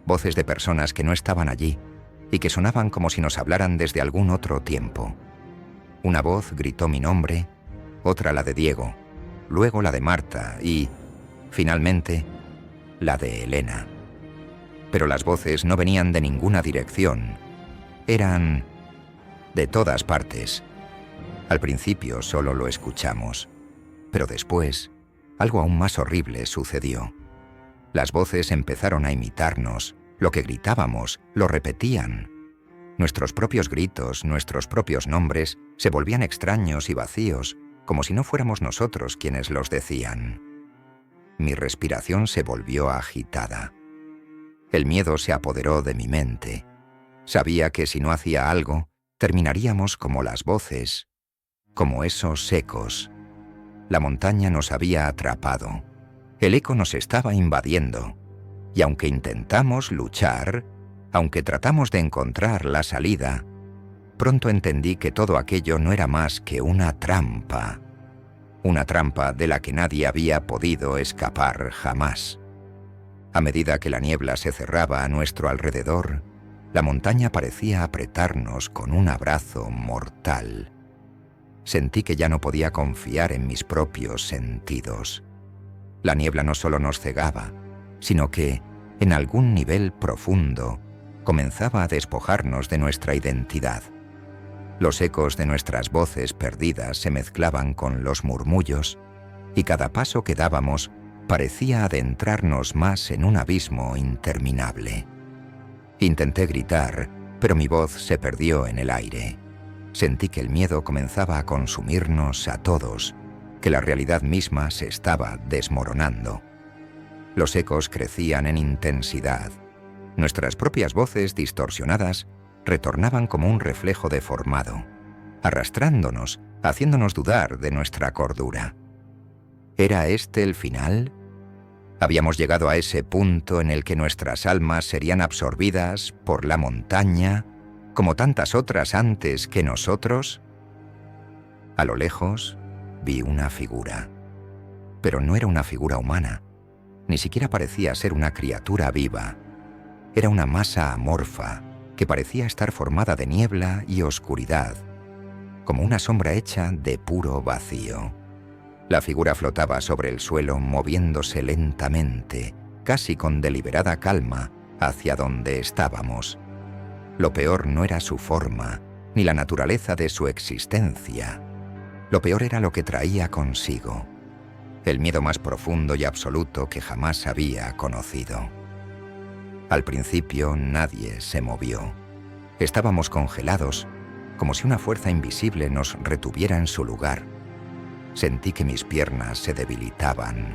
Voces de personas que no estaban allí y que sonaban como si nos hablaran desde algún otro tiempo. Una voz gritó mi nombre, otra la de Diego, luego la de Marta y, finalmente, la de Elena. Pero las voces no venían de ninguna dirección. Eran de todas partes. Al principio solo lo escuchamos, pero después algo aún más horrible sucedió. Las voces empezaron a imitarnos, lo que gritábamos, lo repetían. Nuestros propios gritos, nuestros propios nombres, se volvían extraños y vacíos, como si no fuéramos nosotros quienes los decían. Mi respiración se volvió agitada. El miedo se apoderó de mi mente. Sabía que si no hacía algo, terminaríamos como las voces, como esos ecos. La montaña nos había atrapado. El eco nos estaba invadiendo. Y aunque intentamos luchar, aunque tratamos de encontrar la salida, pronto entendí que todo aquello no era más que una trampa de la que nadie había podido escapar jamás. A medida que la niebla se cerraba a nuestro alrededor, la montaña parecía apretarnos con un abrazo mortal. Sentí que ya no podía confiar en mis propios sentidos. La niebla no solo nos cegaba, sino que, en algún nivel profundo, comenzaba a despojarnos de nuestra identidad. Los ecos de nuestras voces perdidas se mezclaban con los murmullos, y cada paso que dábamos parecía adentrarnos más en un abismo interminable. Intenté gritar, pero mi voz se perdió en el aire. Sentí que el miedo comenzaba a consumirnos a todos, que la realidad misma se estaba desmoronando. Los ecos crecían en intensidad. Nuestras propias voces distorsionadas retornaban como un reflejo deformado, arrastrándonos, haciéndonos dudar de nuestra cordura. ¿Era este el final? ¿Habíamos llegado a ese punto en el que nuestras almas serían absorbidas por la montaña, como tantas otras antes que nosotros? A lo lejos vi una figura. Pero no era una figura humana. Ni siquiera parecía ser una criatura viva. Era una masa amorfa que parecía estar formada de niebla y oscuridad, como una sombra hecha de puro vacío. La figura flotaba sobre el suelo, moviéndose lentamente, casi con deliberada calma, hacia donde estábamos. Lo peor no era su forma, ni la naturaleza de su existencia. Lo peor era lo que traía consigo, el miedo más profundo y absoluto que jamás había conocido. Al principio nadie se movió. Estábamos congelados, como si una fuerza invisible nos retuviera en su lugar. Sentí que mis piernas se debilitaban,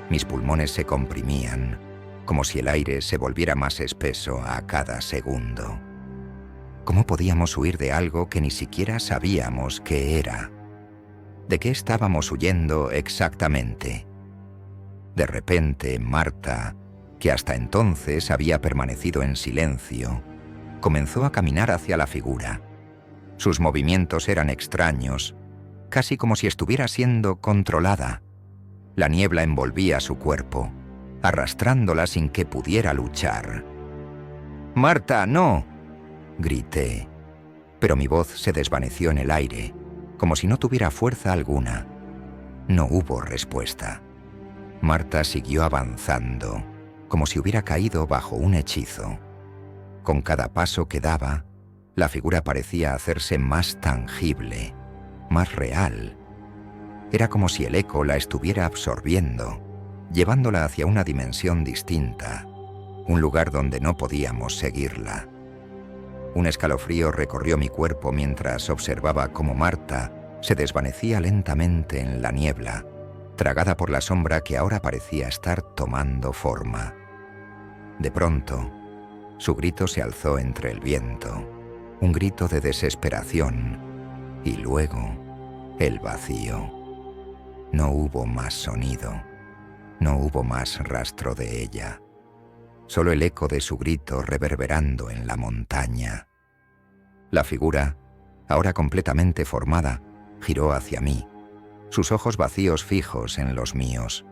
mis pulmones se comprimían, como si el aire se volviera más espeso a cada segundo. ¿Cómo podíamos huir de algo que ni siquiera sabíamos qué era? ¿De qué estábamos huyendo exactamente? De repente, Marta, que hasta entonces había permanecido en silencio, comenzó a caminar hacia la figura. Sus movimientos eran extraños, casi como si estuviera siendo controlada. La niebla envolvía su cuerpo, arrastrándola sin que pudiera luchar. «¡Marta, no!», grité, pero mi voz se desvaneció en el aire, como si no tuviera fuerza alguna. No hubo respuesta. Marta siguió avanzando, como si hubiera caído bajo un hechizo. Con cada paso que daba, la figura parecía hacerse más tangible, más real. Era como si el eco la estuviera absorbiendo, llevándola hacia una dimensión distinta, un lugar donde no podíamos seguirla. Un escalofrío recorrió mi cuerpo mientras observaba cómo Marta se desvanecía lentamente en la niebla, tragada por la sombra que ahora parecía estar tomando forma. De pronto, su grito se alzó entre el viento, un grito de desesperación, y luego el vacío. No hubo más sonido, no hubo más rastro de ella, solo el eco de su grito reverberando en la montaña. La figura, ahora completamente formada, giró hacia mí, sus ojos vacíos fijos en los míos.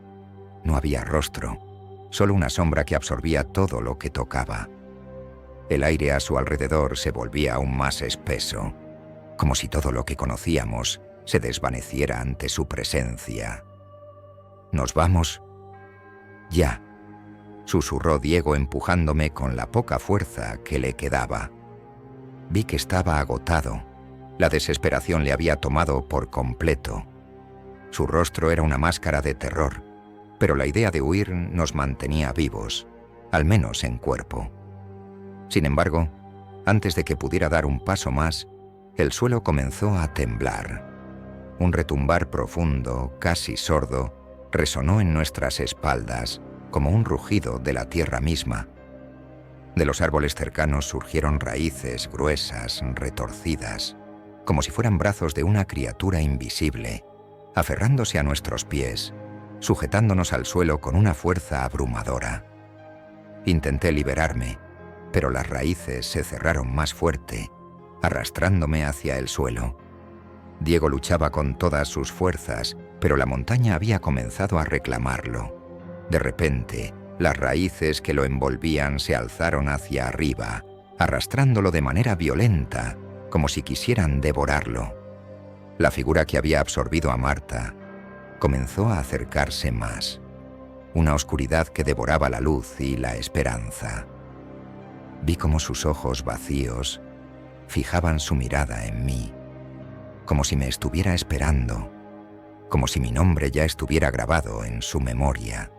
No había rostro, solo una sombra que absorbía todo lo que tocaba. El aire a su alrededor se volvía aún más espeso, como si todo lo que conocíamos se desvaneciera ante su presencia. «¿Nos vamos?» «Ya», susurró Diego empujándome con la poca fuerza que le quedaba. Vi que estaba agotado. La desesperación le había tomado por completo. Su rostro era una máscara de terror, pero la idea de huir nos mantenía vivos, al menos en cuerpo. Sin embargo, antes de que pudiera dar un paso más, el suelo comenzó a temblar. Un retumbar profundo, casi sordo, resonó en nuestras espaldas como un rugido de la tierra misma. De los árboles cercanos surgieron raíces gruesas, retorcidas, como si fueran brazos de una criatura invisible, aferrándose a nuestros pies, sujetándonos al suelo con una fuerza abrumadora. Intenté liberarme, pero las raíces se cerraron más fuerte, arrastrándome hacia el suelo. Diego luchaba con todas sus fuerzas, pero la montaña había comenzado a reclamarlo. De repente, las raíces que lo envolvían se alzaron hacia arriba, arrastrándolo de manera violenta, como si quisieran devorarlo. La figura que había absorbido a Marta comenzó a acercarse más. Una oscuridad que devoraba la luz y la esperanza. Vi cómo sus ojos vacíos fijaban su mirada en mí, como si me estuviera esperando, como si mi nombre ya estuviera grabado en su memoria.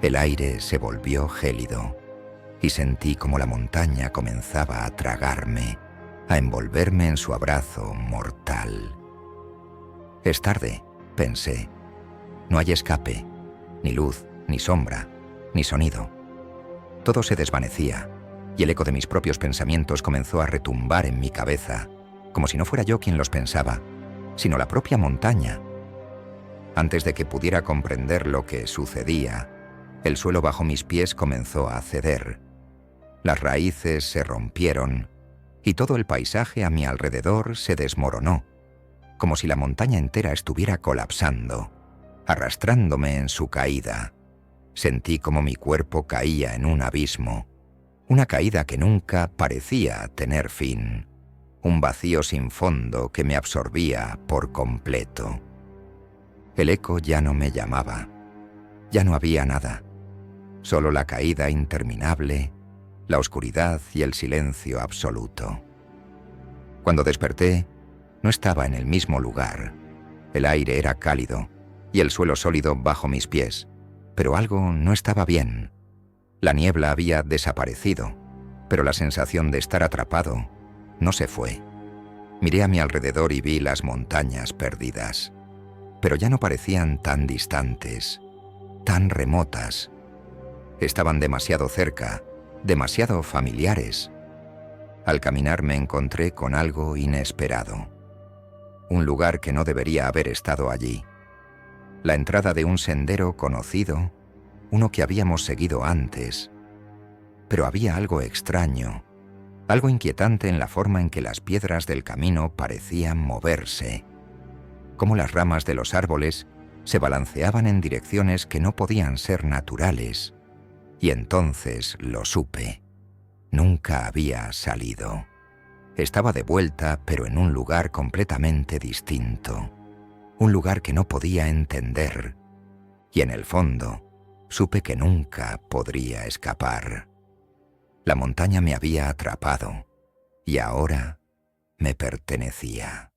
El aire se volvió gélido y sentí como la montaña comenzaba a tragarme, a envolverme en su abrazo mortal. Es tarde, pensé. No hay escape, ni luz, ni sombra, ni sonido. Todo se desvanecía y el eco de mis propios pensamientos comenzó a retumbar en mi cabeza, como si no fuera yo quien los pensaba, sino la propia montaña. Antes de que pudiera comprender lo que sucedía, el suelo bajo mis pies comenzó a ceder. Las raíces se rompieron y todo el paisaje a mi alrededor se desmoronó, como si la montaña entera estuviera colapsando, arrastrándome en su caída. Sentí como mi cuerpo caía en un abismo, una caída que nunca parecía tener fin, un vacío sin fondo que me absorbía por completo. El eco ya no me llamaba, ya no había nada, solo la caída interminable, la oscuridad y el silencio absoluto. Cuando desperté, no estaba en el mismo lugar. El aire era cálido y el suelo sólido bajo mis pies, pero algo no estaba bien. La niebla había desaparecido, pero la sensación de estar atrapado no se fue. Miré a mi alrededor y vi las montañas perdidas, pero ya no parecían tan distantes, tan remotas. Estaban demasiado cerca, demasiado familiares. Al caminar me encontré con algo inesperado. Un lugar que no debería haber estado allí. La entrada de un sendero conocido, uno que habíamos seguido antes. Pero había algo extraño, algo inquietante en la forma en que las piedras del camino parecían moverse, cómo las ramas de los árboles se balanceaban en direcciones que no podían ser naturales. Y entonces lo supe. Nunca había salido. Estaba de vuelta, pero en un lugar completamente distinto. Un lugar que no podía entender. Y en el fondo, supe que nunca podría escapar. La montaña me había atrapado, y ahora me pertenecía.